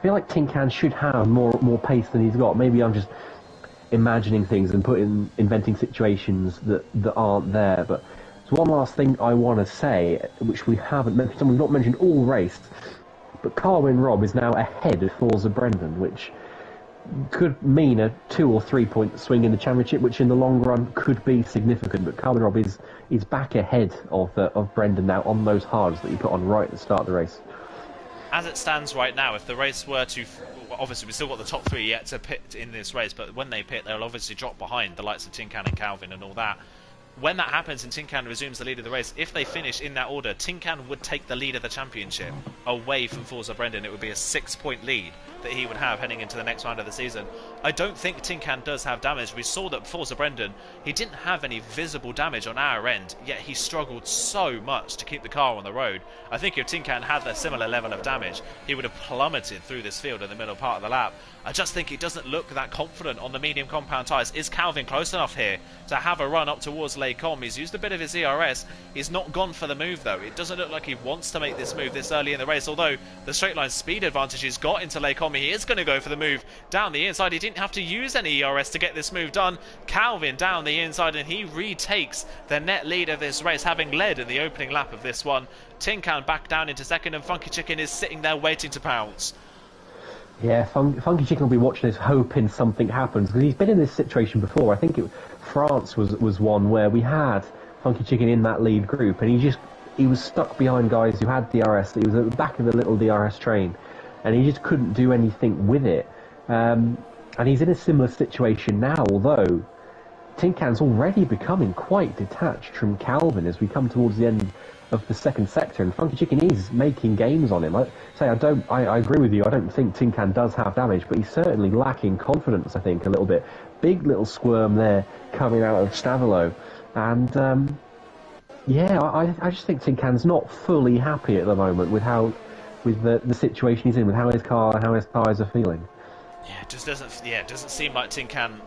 feel like Tin Can should have more pace than he's got. Maybe I'm just imagining things and inventing situations that aren't there. But there's one last thing I want to say, which we haven't mentioned, and we've not mentioned all race, but Carwin Rob is now ahead of Forza Brendan, which could mean a 2 or 3 point swing in the championship, which in the long run could be significant. But Carwin Rob is back ahead of Brendan now on those hards that he put on right at the start of the race. As it stands right now, if the race were to... Obviously, we've still got the top three yet to pit in this race, but when they pit, they'll obviously drop behind the likes of Tin Can and Calvin and all that. When that happens and Tin Can resumes the lead of the race, if they finish in that order, Tin Can would take the lead of the championship away from Forza Brendan. It would be a 6-point lead that he would have heading into the next round of the season. I don't think Tin Can does have damage. We saw that Forza Brendan, he didn't have any visible damage on our end, yet he struggled so much to keep the car on the road. I think if Tin Can had a similar level of damage, he would have plummeted through this field in the middle part of the lap. I just think he doesn't look that confident on the medium compound tyres. Is Calvin close enough here to have a run up towards Les Combes? He's used a bit of his ERS. He's not gone for the move, though. It doesn't look like he wants to make this move this early in the race, although the straight line speed advantage he's got into Les Combes. He is going to go for the move down the inside. He didn't have to use any ERS to get this move done. Calvin down the inside, and he retakes the net lead of this race, having led in the opening lap of this one. Tin Can back down into second, and Funky Chicken is sitting there waiting to pounce. Yeah, Funky Chicken will be watching this, hoping something happens, because he's been in this situation before. I think France was one where we had Funky Chicken in that lead group, and he was stuck behind guys who had DRS. He was at the back of the little DRS train, and he just couldn't do anything with it. And he's in a similar situation now, although Tin Can's already becoming quite detached from Calvin as we come towards the end of the second sector, and Funky Chicken is making games on him. I agree with you. I don't think Tin Can does have damage, but he's certainly lacking confidence, I think, a little bit. Big little squirm there coming out of Stavolo, and I just think Tin Can's not fully happy at the moment with the situation he's in, with how his car and how his tyres are feeling. Yeah, it doesn't seem like Tin Can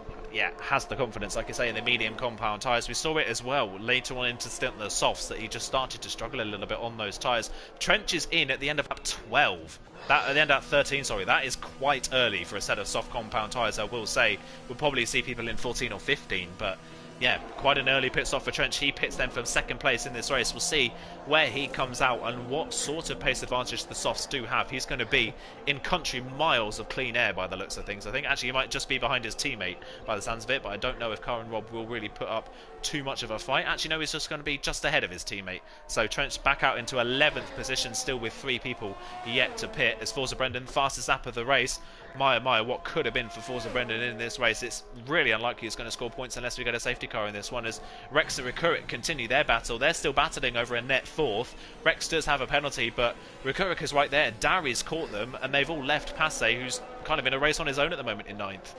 has the confidence, like I say, in the medium compound tyres. We saw it as well later on into the softs that he just started to struggle a little bit on those tyres. Trench is in at the end of lap 12. At the end of lap 13, sorry, that is quite early for a set of soft compound tyres, I will say. We'll probably see people in 14 or 15, but Yeah, quite an early pit stop for Trench. He pits them from second place in this race. We'll see where he comes out and what sort of pace advantage the softs do have. He's going to be in country miles of clean air by the looks of things. I think actually he might just be behind his teammate by the sounds of it, but I don't know if Karen Robb will really put up too much of a fight. Actually, no, he's just going to be just ahead of his teammate. So Trench back out into 11th position, still with 3 people yet to pit. As Forza Brendan, fastest lap of the race. My, what could have been for Forza Brendan in this race. It's really unlikely he's going to score points unless we get a safety car in this one, as Rex and Rekurik continue their battle. They're still battling over a net 4th. Rex does have a penalty, but Rekurik is right there. Darry's caught them, and they've all left Passe, who's kind of in a race on his own at the moment in 9th.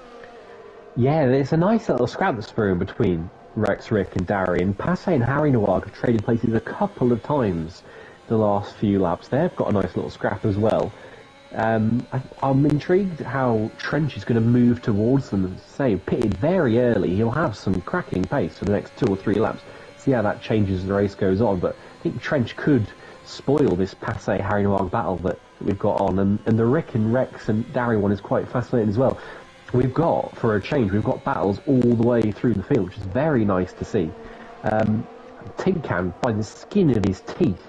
Yeah, it's a nice little scrap that's brewing between Rex, Rick and Darry, and Passe and Harry Noir have traded places a couple of times the last few laps. They've got a nice little scrap as well. I'm intrigued how Trench is going to move towards them. Say, pitted very early, he'll have some cracking pace for the next 2 or 3 laps. See how that changes as the race goes on, but I think Trench could spoil this Passe Harry Noir battle that we've got on, and the Rick and Rex and Darry one is quite fascinating as well. We've got, for a change, we've got battles all the way through the field, which is very nice to see. Tinkan, by the skin of his teeth,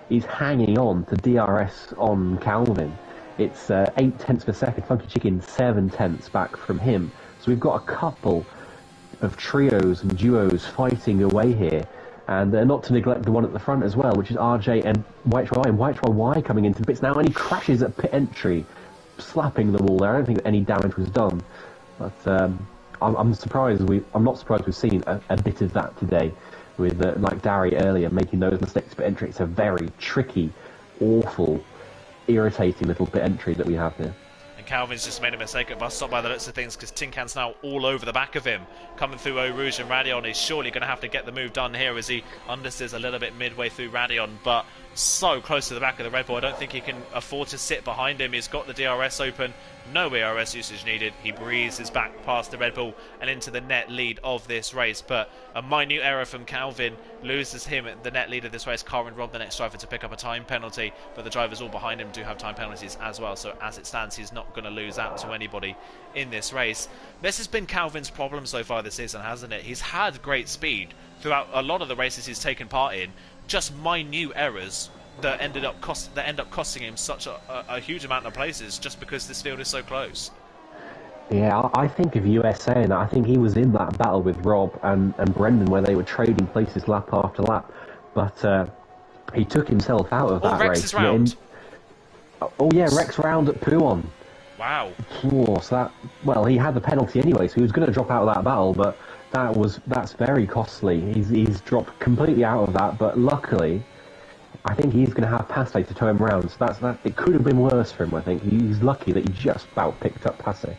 is hanging on to DRS on Calvin. It's 8 tenths per second. Funky Chicken 7 tenths back from him. So we've got a couple of trios and duos fighting away here. And not to neglect the one at the front as well, which is RJ and White Y. And White Y coming into the pits now, and he crashes at pit entry, slapping the wall there. I don't think that any damage was done. But I'm surprised. I'm not surprised we've seen a bit of that today, with like Darry earlier making those mistakes at pit entry. It's a very tricky, awful, irritating little pit entry that we have here. And Calvin's just made a mistake at bus stop by the looks of things, because Tinkan's now all over the back of him. Coming through Eau Rouge and Radion, he's surely going to have to get the move done here as he understeers a little bit midway through Radion, but so close to the back of the Red Bull, I don't think he can afford to sit behind him. He's got the DRS open, no ERS usage needed. He breezes back past the Red Bull and into the net lead of this race, but a minute error from Calvin loses him the net lead of this race. Karen Robb, the next driver, to pick up a time penalty, but the drivers all behind him do have time penalties as well, so as it stands, he's not going to lose out to anybody in this race. This has been Calvin's problem so far this season, hasn't it? He's had great speed throughout a lot of the races he's taken part in, just minute errors that end up costing him such a huge amount of places, just because this field is so close. Yeah, I think of USA, and I think he was in that battle with Rob and Brendan where they were trading places lap after lap, but he took himself out of that Rex race. is round. Oh yeah, Rex round at Pouon. Wow. So he had the penalty anyway, so he was going to drop out of that battle, but that's very costly. He's dropped completely out of that, but luckily, I think he's going to have Passe to tow him around. So that it could have been worse for him. I think he's lucky that he just about picked up Passe.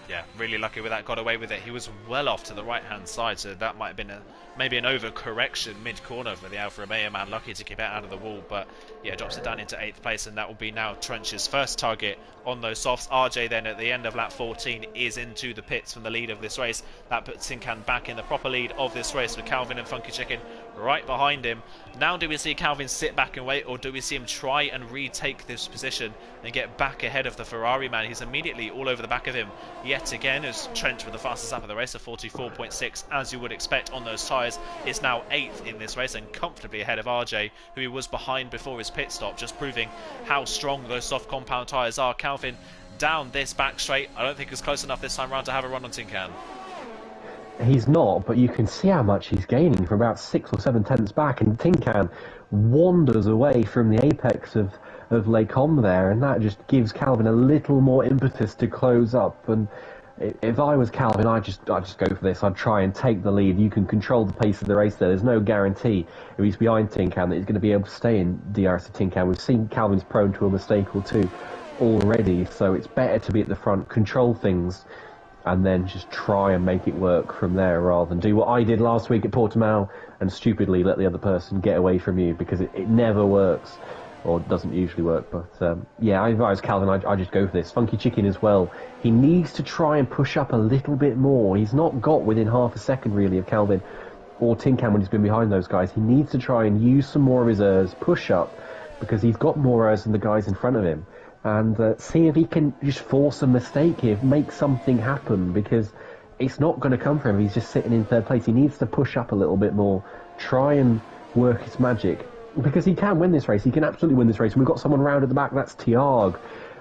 Yeah, really lucky with that, got away with it. He was well off to the right-hand side, so that might have been maybe an overcorrection mid-corner for the Alfa Romeo man. Lucky to keep it out of the wall, but yeah, drops it down into 8th place, and that will be now Trench's first target on those softs. RJ then at the end of lap 14 is into the pits from the lead of this race. That puts Tinkan back in the proper lead of this race, with Calvin and Funky Chicken right behind him. Now do we see Calvin sit back and wait, or do we see him try and retake this position and get back ahead of the Ferrari man? He's immediately all over the back of him yet again, as Trench with the fastest lap of the race of 44.6, as you would expect on those tyres, is now 8th in this race and comfortably ahead of RJ, who he was behind before his pit stop, just proving how strong those soft compound tyres are. Calvin down this back straight. I don't think it's close enough this time round to have a run on Tinkan. He's not, but you can see how much he's gaining from about 6 or 7 tenths back, and Tinkan wanders away from the apex of Les Combes there, and that just gives Calvin a little more impetus to close up. And if I was Calvin, I'd just go for this. I'd try and take the lead. You can control the pace of the race there. There's no guarantee if he's behind Tinkan that he's going to be able to stay in DRS of Tinkan. We've seen Calvin's prone to a mistake or two already, so it's better to be at the front, control things, and then just try and make it work from there, rather than do what I did last week at Portimao and stupidly let the other person get away from you, because it never works, or doesn't usually work. But yeah, if I was Calvin, I'd just go for this. Funky Chicken as well. He needs to try and push up a little bit more. He's not got within half a second really of Calvin or Tinkan when he's been behind those guys. He needs to try and use some more of his errs, push up, because he's got more errs than the guys in front of him. And see if he can just force a mistake here, make something happen, because it's not going to come for him. He's just sitting in third place. He needs to push up a little bit more, try and work his magic, because he can win this race. He can absolutely win this race. And we've got someone round at the back. That's Tiarg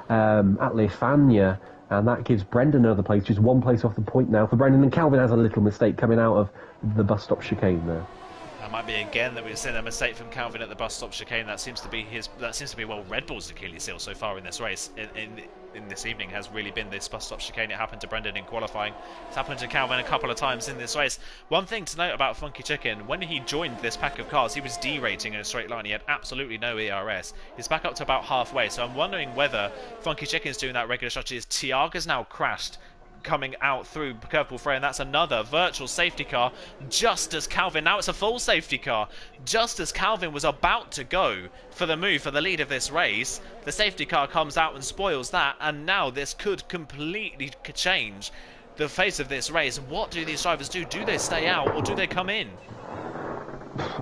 at Lefania, and that gives Brendan another place, just one place off the point now for Brendan. And Calvin has a little mistake coming out of the bus stop chicane there. That might be again that we've seen a mistake from Calvin at the bus stop chicane. That seems to be Red Bull's Achilles heel so far in this race. In this evening has really been this bus stop chicane. It happened to Brendan in qualifying. It's happened to Calvin a couple of times in this race. One thing to note about Funky Chicken: when he joined this pack of cars, he was derating in a straight line. He had absolutely no ERS. He's back up to about halfway. So I'm wondering whether Funky Chicken's doing that regular strategy. As Tiaga's now crashed, coming out through curveball fray, and that's another virtual safety car just as Calvin, now it's a full safety car, just as Calvin was about to go for the move for the lead of this race, the safety car comes out and spoils that, and now this could completely change the face of this race. What do these drivers do? Do they stay out or do they come in?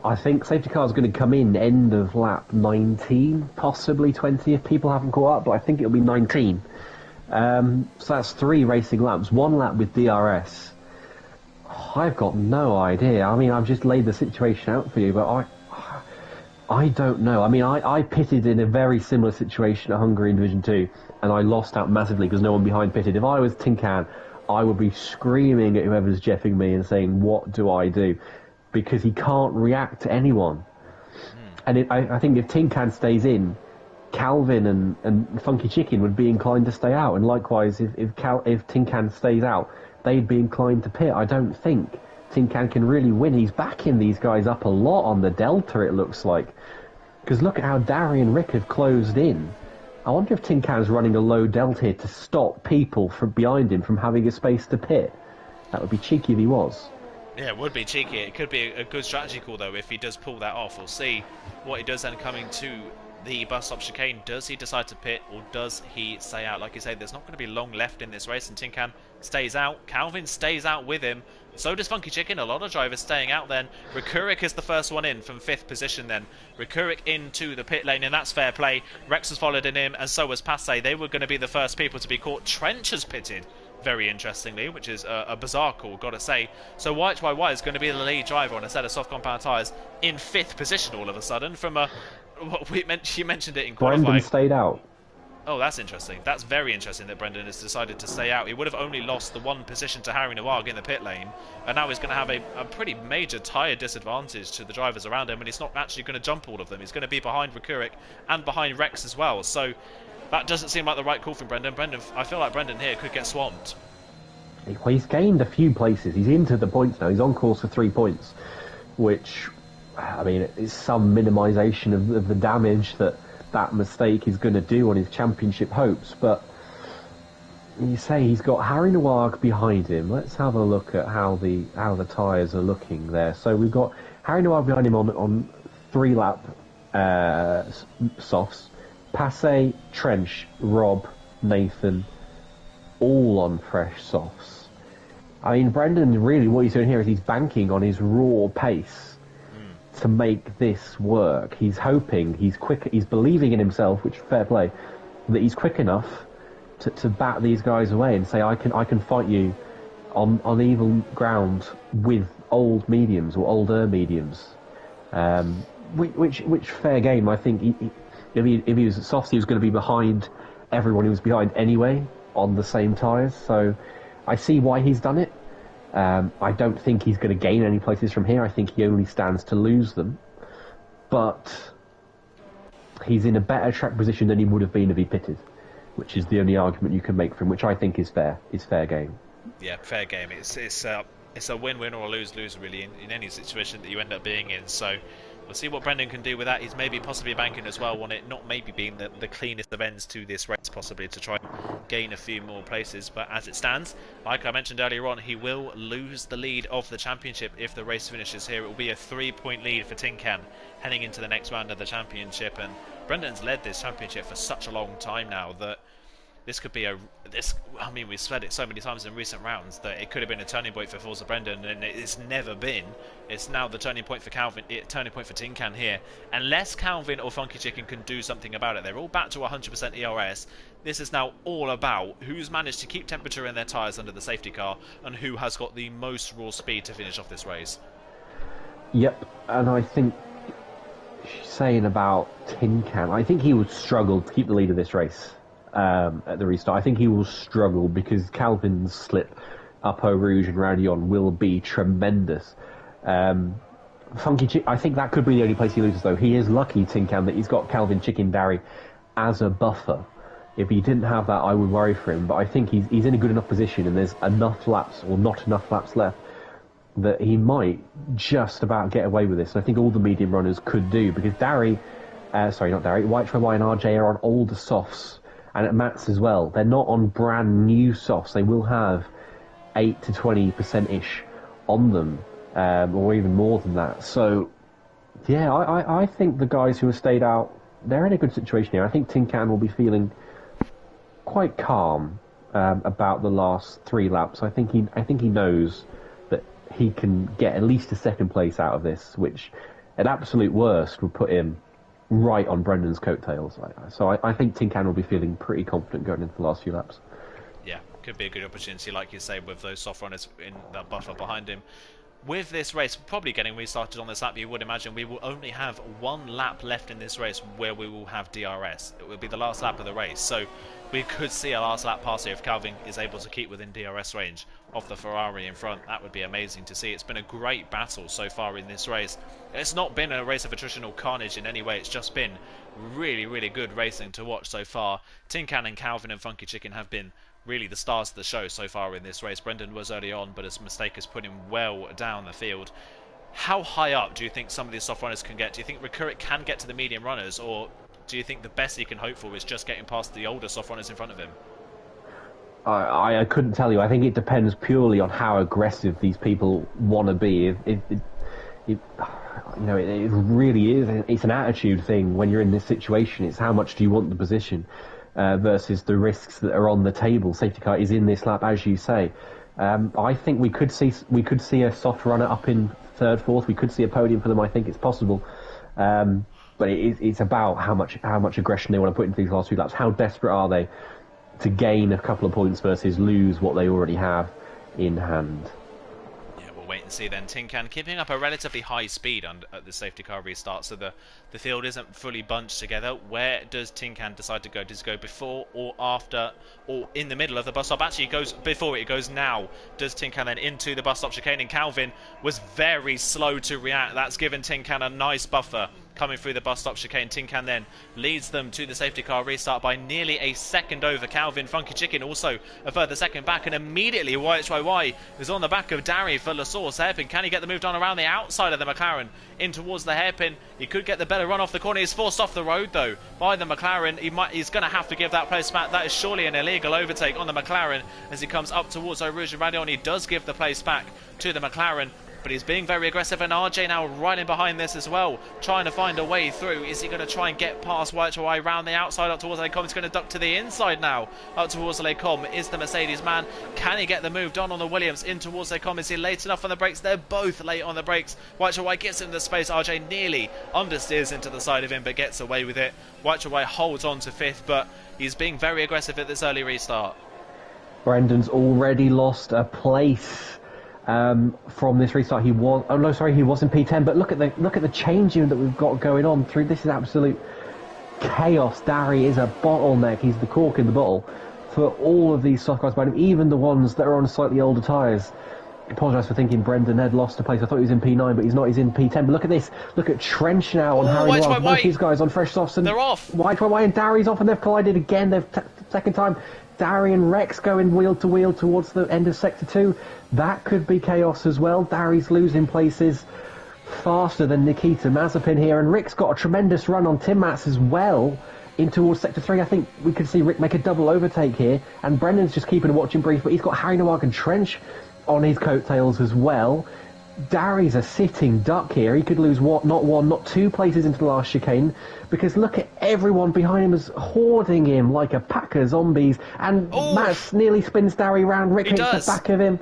I think safety car is going to come in end of lap 19, possibly 20 if people haven't caught up, but I think it'll be 19. So that's 3 racing laps, 1 lap with DRS. I've got no idea. I mean, I've just laid the situation out for you, but I don't know. I mean, I pitted in a very similar situation at Hungary in Division 2, and I lost out massively because no one behind pitted. If I was Tin Can, I would be screaming at whoever's jeffing me and saying, what do I do? Because he can't react to anyone. And I think if Tin Can stays in, Calvin and Funky Chicken would be inclined to stay out, and likewise, if Tin Can stays out, they'd be inclined to pit. I don't think Tin Can can really win. He's backing these guys up a lot on the Delta, it looks like. Because look at how Darry and Rick have closed in. I wonder if Tin Can's running a low Delta here to stop people from behind him from having a space to pit. That would be cheeky if he was. Yeah, it would be cheeky. It could be a good strategy call, though, if he does pull that off. We'll see what he does then coming to the bus stop chicane. Does he decide to pit or does he stay out? Like you say, there's not going to be long left in this race, and Tin Can stays out. Calvin stays out with him. So does Funky Chicken. A lot of drivers staying out then. Rikurik is the first one in from 5th position then. Rikurik into the pit lane, and that's fair play. Rex has followed in him, and so was Passe. They were going to be the first people to be caught. Trench has pitted, very interestingly, which is a bizarre call, gotta say. So YHYY is going to be the lead driver on a set of soft compound tyres in 5th position all of a sudden from a... You mentioned it in qualifying. Brendan stayed out. Oh, that's interesting. That's very interesting that Brendan has decided to stay out. He would have only lost the 1 position to Harry Nawag in the pit lane, and now he's going to have a pretty major tyre disadvantage to the drivers around him, and he's not actually going to jump all of them. He's going to be behind Rikurik and behind Rex as well. So that doesn't seem like the right call from Brendan. I feel like Brendan here could get swamped. Well, he's gained a few places. He's into the points now. He's on course for 3 points, which, I mean, it's some minimisation of the damage that mistake is going to do on his championship hopes. But you say he's got Harry Nawag behind him. Let's have a look at how the tyres are looking there. So we've got Harry Nawag behind him on 3 lap softs. Passe, Trench, Rob, Nathan, all on fresh softs. I mean, Brendan, really what he's doing here is he's banking on his raw pace to make this work. He's hoping, he's quick, he's believing in himself, which fair play, that he's quick enough to bat these guys away and say, I can fight you on even ground with old mediums or older mediums. Which fair game. I think if he was at softs, he was going to be behind everyone he was behind anyway on the same tyres. So I see why he's done it. I don't think he's going to gain any places from here. I think he only stands to lose them. But he's in a better track position than he would have been if he pitted, which is the only argument you can make for him, which I think is fair. Is fair game. Yeah, fair game. It's a win-win or a lose-lose really in any situation that you end up being in. So we'll see what Brendan can do with that. He's maybe possibly banking as well on it not maybe being the cleanest of ends to this race, possibly to try and gain a few more places. But as it stands, like I mentioned earlier on, he will lose the lead of the championship if the race finishes here. It will be a 3-point lead for Tin Can heading into the next round of the championship. And Brendan's led this championship for such a long time now that this could be a this. I mean, we've said it so many times in recent rounds that it could have been a turning point for Forza Brendan, and it's never been. It's now the turning point for Calvin, turning point for Tin Can here. Unless Calvin or Funky Chicken can do something about it, they're all back to 100% ERS. This is now all about who's managed to keep temperature in their tyres under the safety car and who has got the most raw speed to finish off this race. Yep, and I think saying about Tin Can, I think he would struggle to keep the lead of this race at the restart. I think he will struggle because Calvin's slip up Eau Rouge and Radion will be tremendous. I think that could be the only place he loses, though. He is lucky, Tin Can, that he's got Calvin Chicken Darry as a buffer. If he didn't have that, I would worry for him. But I think he's in a good enough position, and there's enough laps, or not enough laps left, that he might just about get away with this. And I think all the medium runners could do, because White Trabai and RJ are on older softs, and at Mats as well. They're not on brand new softs. They will have 8 to 20%-ish on them, or even more than that. So, yeah, I think the guys who have stayed out, they're in a good situation here. I think Tin Can will be feeling quite calm about the last 3 laps. I think he knows that he can get at least a second place out of this, which at absolute worst would put him right on Brendan's coattails. So I think Tin Can will be feeling pretty confident going into the last few laps. Yeah, could be a good opportunity, like you say, with those soft runners in that buffer behind him. With this race probably getting restarted on this lap, you would imagine we will only have 1 lap left in this race where we will have DRS. It will be the last lap of the race, so we could see a last lap pass here if Calvin is able to keep within DRS range of the Ferrari in front. That would be amazing to see. It's been a great battle so far in this race. It's not been a race of attritional carnage in any way. It's just been really, really good racing to watch so far. Tin Can and Calvin and Funky Chicken have been really the stars of the show so far in this race. Brendan was early on, but his mistake has put him well down the field. How high up do you think some of these soft runners can get? Do you think Recurrit can get to the medium runners, or do you think the best he can hope for is just getting past the older soft runners in front of him? I couldn't tell you. I think it depends purely on how aggressive these people want to be. It really is. It's an attitude thing when you're in this situation. It's how much do you want the position versus the risks that are on the table. Safety car is in this lap, as you say. I think we could see a soft runner up in third, fourth. We could see a podium for them. I think it's possible. But it's about how much aggression they want to put into these last few laps. How desperate are they to gain a couple of points versus lose what they already have in hand? Yeah, we'll wait and see then. Tin Can keeping up a relatively high speed at the safety car restart, so the field isn't fully bunched together. Where does Tin Can decide to go? Does it go before or after or in the middle of the bus stop? Actually, it goes before. It goes now. Does Tin Can then into the bus stop chicane? And Calvin was very slow to react. That's given Tin Can a nice buffer coming through the bus stop chicane. Tin Can then leads them to the safety car restart by nearly a second over Calvin. Funky Chicken also a further second back, and immediately YHYY is on the back of Darry for La Source. Hairpin, can he get the move done around the outside of the McLaren in towards the hairpin? He could get the better run off the corner. He's forced off the road though by the McLaren. He's going to have to give that place back. That is surely an illegal overtake on the McLaren as he comes up towards Eau Rouge and Radion. He does give the place back to the McLaren, but he's being very aggressive, and RJ now riding behind this as well, trying to find a way through. Is he going to try and get past YHY round the outside up towards Lecom? He's going to duck to the inside now up towards Lecom. Is the Mercedes man? Can he get the move done on the Williams in towards Lecom? Is he late enough on the brakes? They're both late on the brakes. YHY gets into the space. RJ nearly understeers into the side of him, but gets away with it. YHY holds on to fifth, but he's being very aggressive at this early restart. Brendan's already lost a place from this restart. He was in P10, but look at the changing that we've got going on through. This is absolute chaos. Darry is a bottleneck. He's the cork in the bottle for all of these soft cars behind him, even the ones that are on slightly older tyres. I apologise for thinking Brendan had lost a place. I thought he was in P9, but he's not. He's in P10. But look at this. Look at Trench now on Harry Noir. Both these guys on fresh softs, and they're off. YHY and Darry's off, and they've collided again. Second time. Darry and Rex going wheel to wheel towards the end of Sector 2. That could be chaos as well. Darry's losing places faster than Nikita Mazepin here, and Rick's got a tremendous run on Tim Mats as well in towards Sector 3. I think we could see Rick make a double overtake here, and Brendan's just keeping a watching brief, but he's got Harry Noir and Trench on his coattails as well. Darry's a sitting duck here. He could lose not one, not two places into the last chicane, because look at everyone behind him is hoarding him like a pack of zombies. And Oh, Matt nearly spins Darry round. Rick he hits the does. back of him.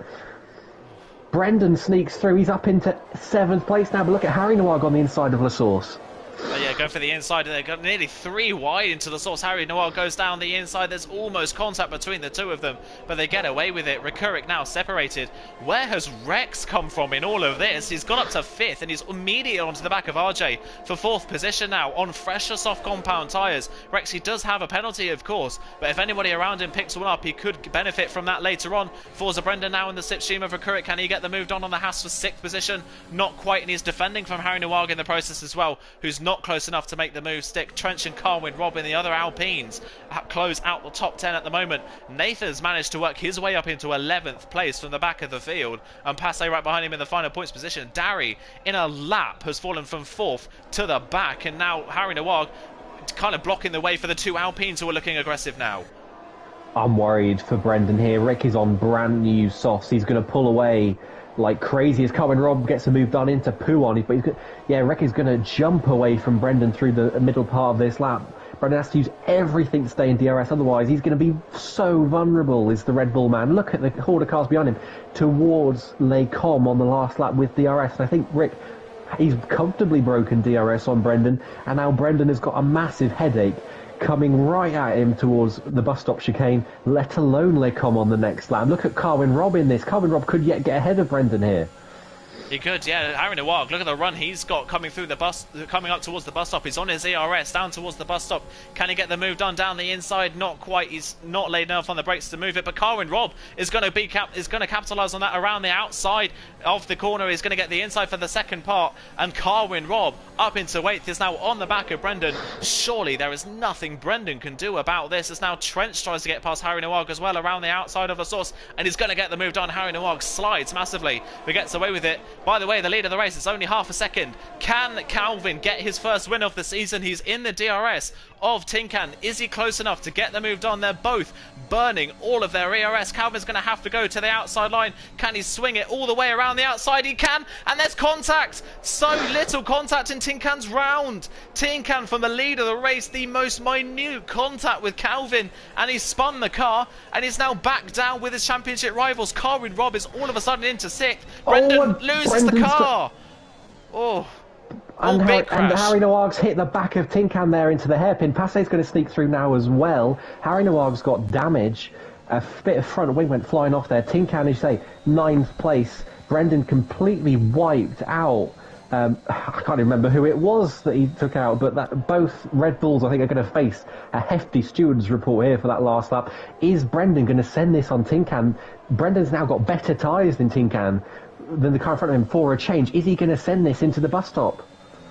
Brendan sneaks through. He's up into 7th place now. But look at Harry Nawag on the inside of La Source. Yeah, go for the inside. They've got nearly 3 wide into the source. Harry Noel goes down the inside. There's almost contact between the two of them, but they get away with it. Recuric now separated. Where has Rex come from in all of this? He's gone up to 5th, and he's immediately onto the back of RJ for 4th position now on fresher soft compound tyres. Rex, he does have a penalty, of course, but if anybody around him picks one up, he could benefit from that later on. Forza Brendan now in the slipstream of Recuric. Can he get the move done on the Haas for 6th position? Not quite, and he's defending from Harry Nawag in the process as well, who's not close enough to make the move stick. Trench and Carwin Rob in the other Alpines close out the top 10 at the moment. Nathan's managed to work his way up into 11th place from the back of the field, and Passe right behind him in the final points position. Darry in a lap has fallen from 4th to the back, and now Harry Nawag kind of blocking the way for the two Alpines who are looking aggressive now. I'm worried for Brendan here. Rick is on brand new softs. He's going to pull away like crazy as Carmen Rob gets a move done into Puon. Rick is going to jump away from Brendan through the middle part of this lap. Brendan has to use everything to stay in DRS, otherwise he's going to be so vulnerable, is the Red Bull man. Look at the horde of cars behind him towards Les Combes on the last lap with DRS. And I think Rick, he's comfortably broken DRS on Brendan, and now Brendan has got a massive headache coming right at him towards the bus stop chicane, let alone Les Combes on the next lap. Look at Carwin Rob in this. Carwin Rob could yet get ahead of Brendan here. He could, yeah. Harry Nawag, look at the run he's got coming through the bus, coming up towards the bus stop. He's on his ERS down towards the bus stop. Can he get the move done down the inside? Not quite. He's not laid enough on the brakes to move it. But Carwin Rob is going to capitalise on that around the outside of the corner. He's going to get the inside for the second part. And Carwin Rob up into 8th is now on the back of Brendan. Surely there is nothing Brendan can do about this. As now Trench tries to get past Harry Nawag as well around the outside of the source, and he's going to get the move done. Harry Nawag slides massively, but gets away with it. By the way, the lead of the race is only half a second. Can Calvin get his first win of the season? He's in the DRS of Tinkan. Is he close enough to get the move done? They're both burning all of their ERS. Calvin's going to have to go to the outside line. Can he swing it all the way around the outside? He can, and there's contact. So little contact in Tinkan's round. Tinkan from the lead of the race, the most minute contact with Calvin, and he's spun the car, and he's now back down with his championship rivals. Carwin Rob is all of a sudden into 6th. Brendan loses the car. And big crash. And Harry Nawag's hit the back of Tinkan there into the hairpin. Passe's going to sneak through now as well. Harry Nawag's got damage. A bit of front wing went flying off there. Tinkan, as you say, 9th place. Brendan completely wiped out. I can't remember who it was that he took out, but that both Red Bulls, I think, are going to face a hefty stewards report here for that last lap. Is Brendan going to send this on Tinkan? Brendan's now got better tyres than Tinkan, than the car in front of him for a change. Is he going to send this into the bus stop?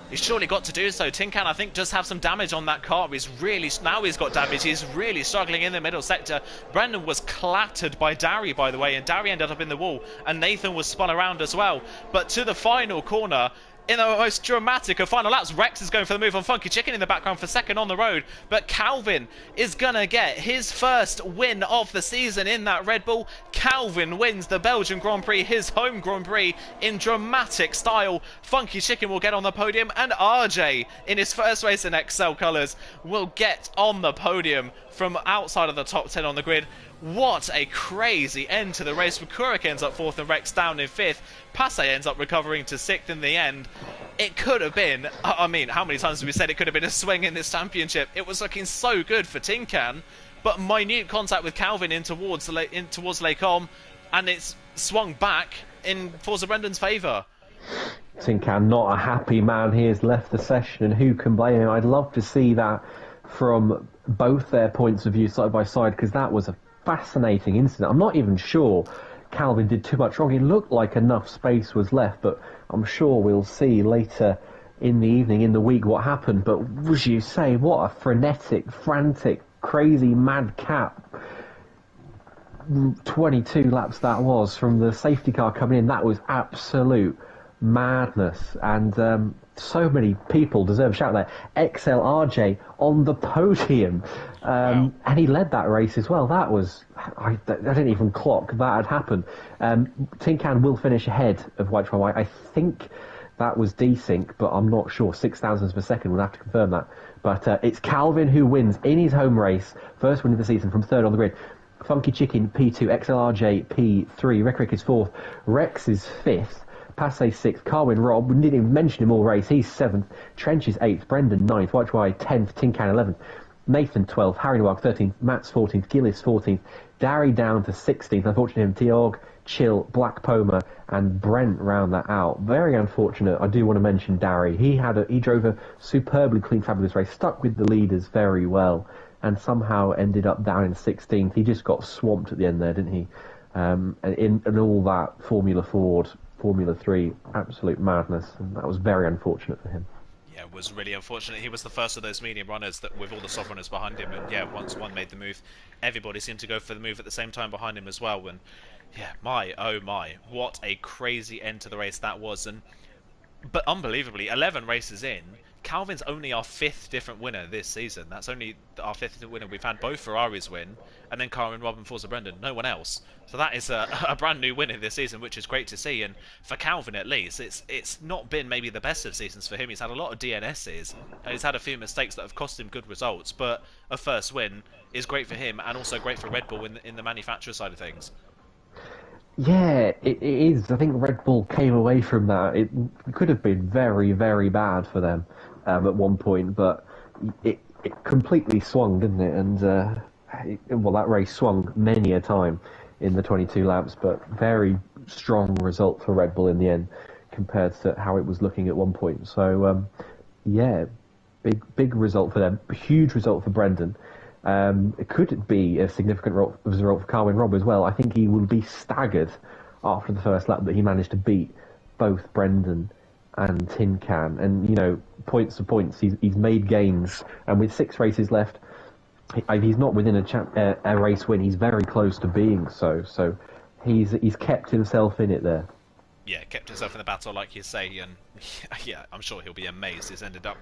He's surely got to do so. Tinkan, I think, does have some damage on that car. Now he's got damage. He's really struggling in the middle sector. Brendan was clattered by Darry, by the way, and Darry ended up in the wall, and Nathan was spun around as well. But to the final corner, in the most dramatic of final laps, Rex is going for the move on Funky Chicken in the background for second on the road, but Calvin is going to get his first win of the season in that Red Bull. Calvin wins the Belgian Grand Prix, his home Grand Prix, in dramatic style. Funky Chicken will get on the podium, and RJ, in his first race in Excel colours, will get on the podium from outside of the top 10 on the grid. What a crazy end to the race. Kurik ends up 4th and Rex down in 5th. Passe ends up recovering to 6th in the end. It could have been, I mean, how many times have we said it could have been a swing in this championship? It was looking so good for Tinkan, but minute contact with Calvin in towards Les Combes, and it's swung back in Forza Brendan's favour. Tinkan, not a happy man. He has left the session, and who can blame him? I'd love to see that from both their points of view side by side, because that was a fascinating incident. I'm not even sure Calvin did too much wrong. It looked like enough space was left, but I'm sure we'll see later in the evening, in the week, what happened. But as you say, what a frenetic, frantic, crazy, madcap 22 laps that was from the safety car coming in. That was absolute madness. And so many people deserve a shout there. XLRJ on the podium, Wow. and he led that race as well. That was I didn't even clock that had happened. Tin Can will finish ahead of White White. I think that was desync, but I'm not sure. 6,000s per second. We'll have to confirm that. But it's Calvin who wins in his home race, first win of the season from third on the grid. Funky Chicken P2, XLRJ P3, Rick is fourth, Rex is fifth, Passe sixth, Carwin Rob, we didn't even mention him all race, he's seventh, Trench is eighth, Brendan ninth, White 10th, Tin Can 11th, Nathan 12th, Harry Nowak 13th, Matt's 14th, Gillis 14th, Darry down to 16th, unfortunately him, Tiog, Chill, Black Poma, and Brent round that out. Very unfortunate. I do want to mention Darry. He drove a superbly clean, fabulous race, stuck with the leaders very well, and somehow ended up down in 16th. He just got swamped at the end there, didn't he? And in all that Formula Ford, Formula 3, absolute madness, and that was very unfortunate for him. Yeah, it was really unfortunate. He was the first of those medium runners that, with all the soft runners behind him, and yeah, once one made the move, everybody seemed to go for the move at the same time behind him as well. And yeah, my oh my, what a crazy end to the race that was. And but unbelievably, 11 races in, Calvin's only our fifth different winner this season. That's only our fifth winner. We've had both Ferraris win, and then Carwin, Robin, Forza, Brendan. No one else. So that is a brand new winner this season, which is great to see. And for Calvin, at least, it's not been maybe the best of seasons for him. He's had a lot of DNSs, and he's had a few mistakes that have cost him good results. But a first win is great for him, and also great for Red Bull in the manufacturer side of things. Yeah, it is. I think Red Bull came away from that. It could have been very, very bad for them at one point, but it completely swung, didn't it? And well, that race swung many a time in the 22 laps, but very strong result for Red Bull in the end compared to how it was looking at one point. So yeah, big result for them. Huge result for Brendan. It could be a significant result for Carwin Robb as well. I think he will be staggered after the first lap that he managed to beat both Brendan and Tin Can. And, you know, points to points, he's made gains. And with 6 races left, he's not within a race win. He's very close to being so. So he's kept himself in it there. Yeah, kept himself in the battle, like you say, and yeah, I'm sure he'll be amazed. He's ended up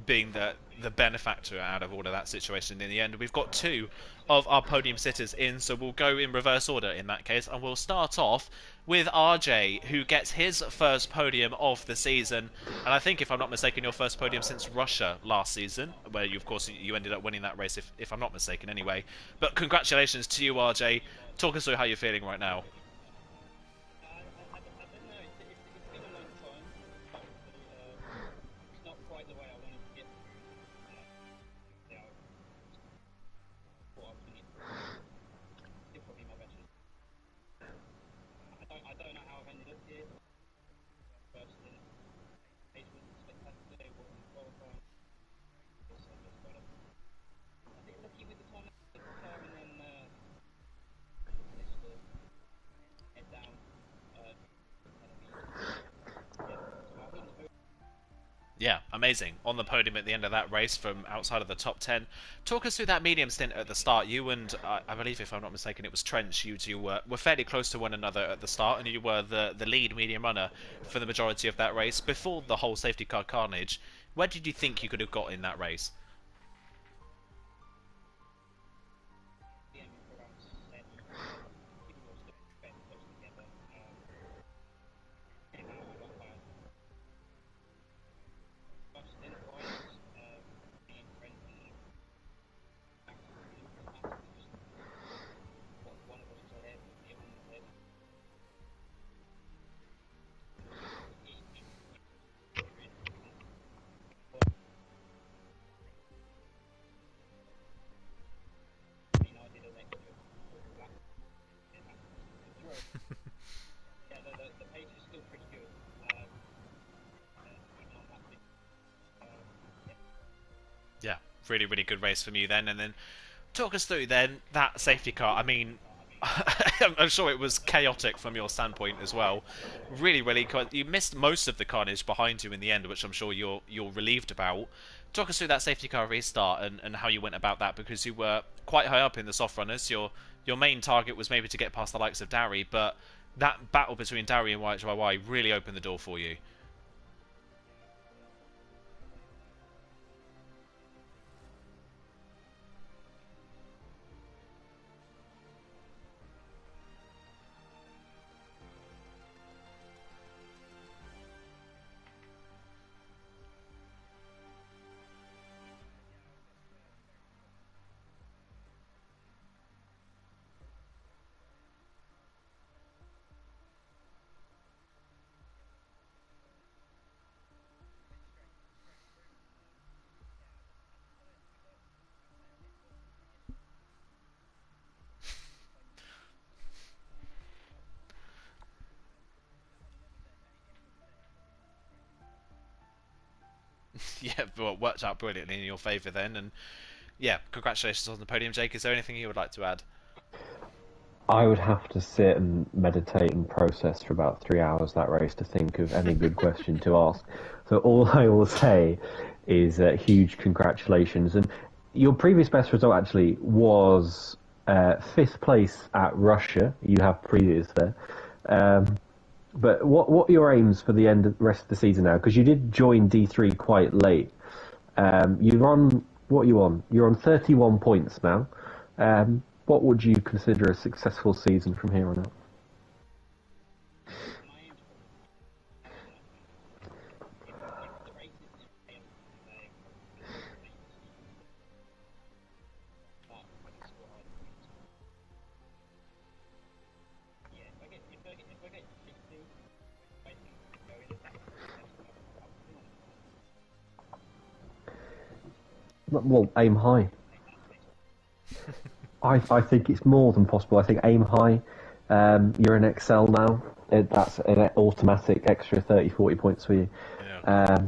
being the benefactor out of all of that situation in the end. We've got 2 of our podium sitters in, so we'll go in reverse order in that case, and we'll start off with RJ, who gets his first podium of the season, and I think, if I'm not mistaken, your first podium since Russia last season, where you, of course, you ended up winning that race, if I'm not mistaken, anyway. But congratulations to you, RJ. Talk us through how you're feeling right now. Yeah, amazing. On the podium at the end of that race from outside of the top 10. Talk us through that medium stint at the start. You and, I believe, if I'm not mistaken, it was Trench. You two were fairly close to one another at the start, and you were the lead medium runner for the majority of that race. Before the whole safety car carnage, where did you think you could have got in that race? Yeah, really, really good race from you then. And then talk us through then that safety car. I mean, I'm sure it was chaotic from your standpoint as well. Really, really, you missed most of the carnage behind you in the end, which I'm sure you're relieved about. Talk us through that safety car restart and how you went about that, because you were quite high up in the soft runners. Your main target was maybe to get past the likes of Darry, but that battle between Darry and YHYY really opened the door for you. Yeah, well, it worked out brilliantly in your favour then, and yeah, congratulations on the podium, Jake. Is there anything you would like to add? I would have to sit and meditate and process for about 3 hours that race to think of any good question to ask. So all I will say is huge congratulations. And your previous best result actually was fifth place at Russia. You have previous there. Um, but what are your aims for the rest of the season now? Because you did join D3 quite late. You're on, what are you on? You're on 31 points now. What would you consider a successful season from here on out? Well, aim high. I think it's more than possible. I think aim high. You're in Excel now. That's an automatic extra 30, 40 points for you. Yeah,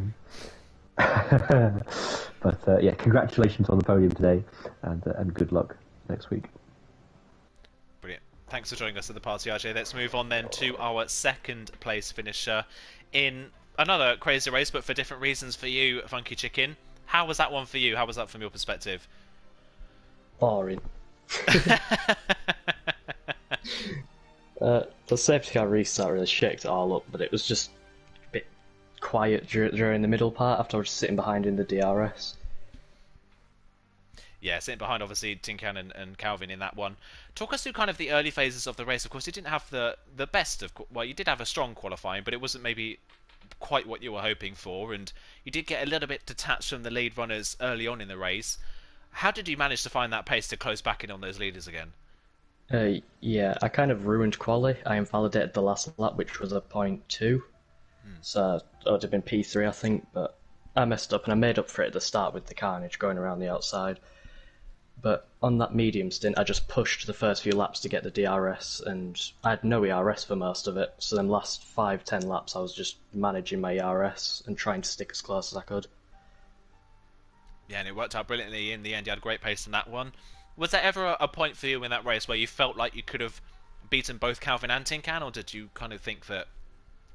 But yeah, congratulations on the podium today, and good luck next week. brilliant. Thanks for joining us at the party, RJ. Let's move on then to our second place finisher in another crazy race, but for different reasons for you, Funky Chicken. How was that one for you? How was that from your perspective? Boring. The safety car restart really shaked it all up, but it was just a bit quiet during the middle part after I was sitting behind in the DRS. Yeah, sitting behind obviously Tinkan and Calvin in that one. Talk us through kind of the early phases of the race. Of course, you didn't have the best of, well, you did have a strong qualifying, but it wasn't maybe quite what you were hoping for, and you did get a little bit detached from the lead runners early on in the race. How did you manage to find that pace to close back in on those leaders again? Yeah, I kind of ruined quali. I invalidated the last lap, which was a .2, so it would have been P3, I think, but I messed up and I made up for it at the start with the carnage going around the outside. But on that medium stint, I just pushed the first few laps to get the DRS, and I had no ERS for most of it. So then last 5, 10 laps, I was just managing my ERS and trying to stick as close as I could. Yeah, and it worked out brilliantly in the end. You had great pace in that one. Was there ever a point for you in that race where you felt like you could have beaten both Calvin and Tinkan, or did you kind of think that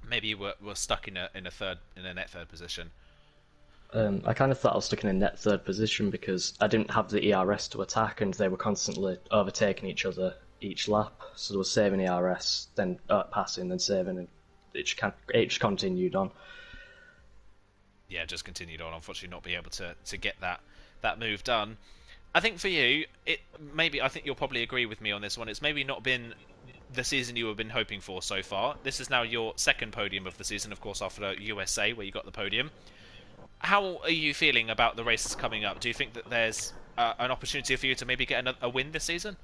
maybe you were stuck in a net third position? I kind of thought I was stuck in a net third position because I didn't have the ERS to attack, and they were constantly overtaking each other each lap. So there was saving ERS, then passing, then saving, and it just continued on. Yeah, just continued on. Unfortunately, not be able to get that move done. I think for you, it maybe I think you'll probably agree with me on this one. It's maybe not been the season you have been hoping for so far. This is now your second podium of the season, of course, after USA where you got the podium. How are you feeling about the races coming up? Do you think that there's an opportunity for you to maybe get a win this season?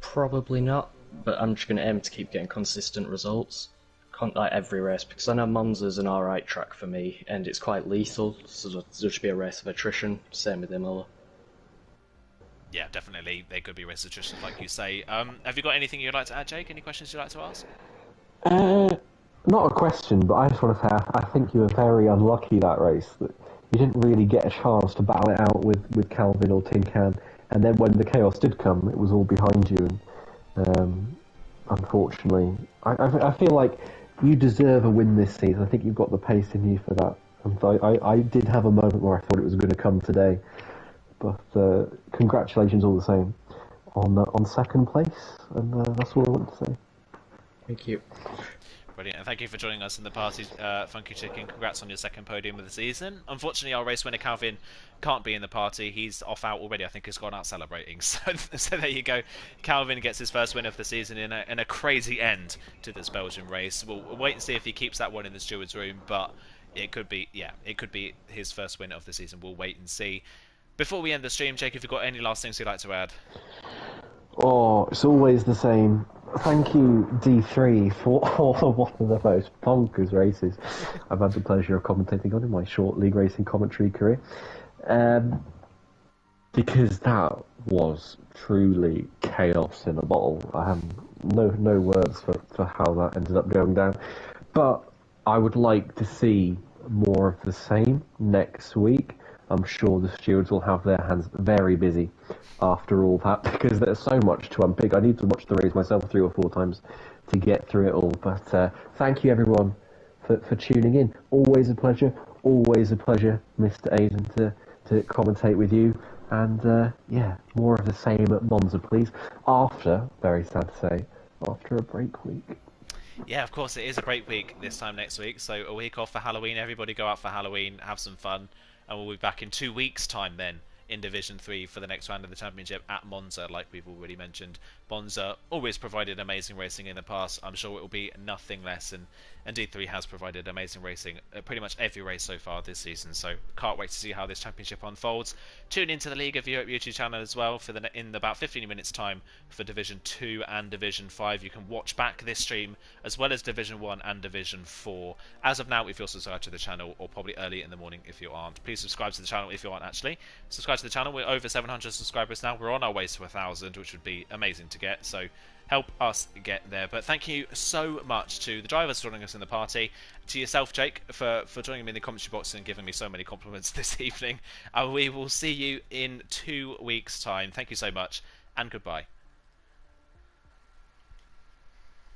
Probably not, but I'm just going to aim to keep getting consistent results, like every race, because I know Monza's an alright track for me, and it's quite lethal, so there'll just be a race of attrition, same with Imola. Yeah, definitely. They could be race attrition, like you say. Have you got anything you'd like to add, Jake? Any questions you'd like to ask? Uh, Not a question, but I just want to say I think you were very unlucky that race. That you didn't really get a chance to battle it out with Calvin or Tin Can, and then when the chaos did come, it was all behind you. And unfortunately, I feel like you deserve a win this season. I think you've got the pace in you for that. And so I did have a moment where I thought it was going to come today, but congratulations all the same on second place, and that's all I want to say. Thank you. Brilliant, and thank you for joining us in the party, Funky Chicken. Congrats on your second podium of the season. Unfortunately, our race winner Calvin can't be in the party. He's off out already. I think he's gone out celebrating. So there you go. Calvin gets his first win of the season in a crazy end to this Belgian race. We'll wait and see if he keeps that one in the steward's room, but it could be his first win of the season. We'll wait and see. Before we end the stream, Jake, have you got any last things you'd like to add? Oh, it's always the same. Thank you, D3, for one of the most bonkers races I've had the pleasure of commentating on in my short league racing commentary career. Because that was truly chaos in a bottle. I have no words for how that ended up going down. But I would like to see more of the same next week. I'm sure the stewards will have their hands very busy after all that because there's so much to unpick. I need to watch the race myself 3 or 4 times to get through it all. But thank you everyone for tuning in. Always a pleasure, Mr. Aidan, to commentate with you. And yeah, more of the same at Monza, please. After, very sad to say, after a break week. Yeah, of course, it is a break week this time next week, so a week off for Halloween. Everybody go out for Halloween, have some fun, and we'll be back in 2 weeks' time then in Division 3 for the next round of the championship at Monza, like we've already mentioned. Monza always provided amazing racing in the past. I'm sure it will be nothing less, and D3 has provided amazing racing at pretty much every race so far this season, so can't wait to see how this championship unfolds. Tune into the League of Europe YouTube channel as well for in about 15 minutes time for Division 2 and Division 5. You can watch back this stream as well as Division 1 and Division 4. As of now, if you're subscribed to the channel, or probably early in the morning if you aren't, please subscribe to the channel if you aren't actually. Subscribe to the channel. We're over 700 subscribers now. We're on our way to 1,000, which would be amazing to get, so help us get there. But thank you so much to the drivers for joining us in the party, to yourself, Jake, for joining me in the commentary box and giving me so many compliments this evening. We will see you in 2 weeks' time. Thank you so much, and goodbye.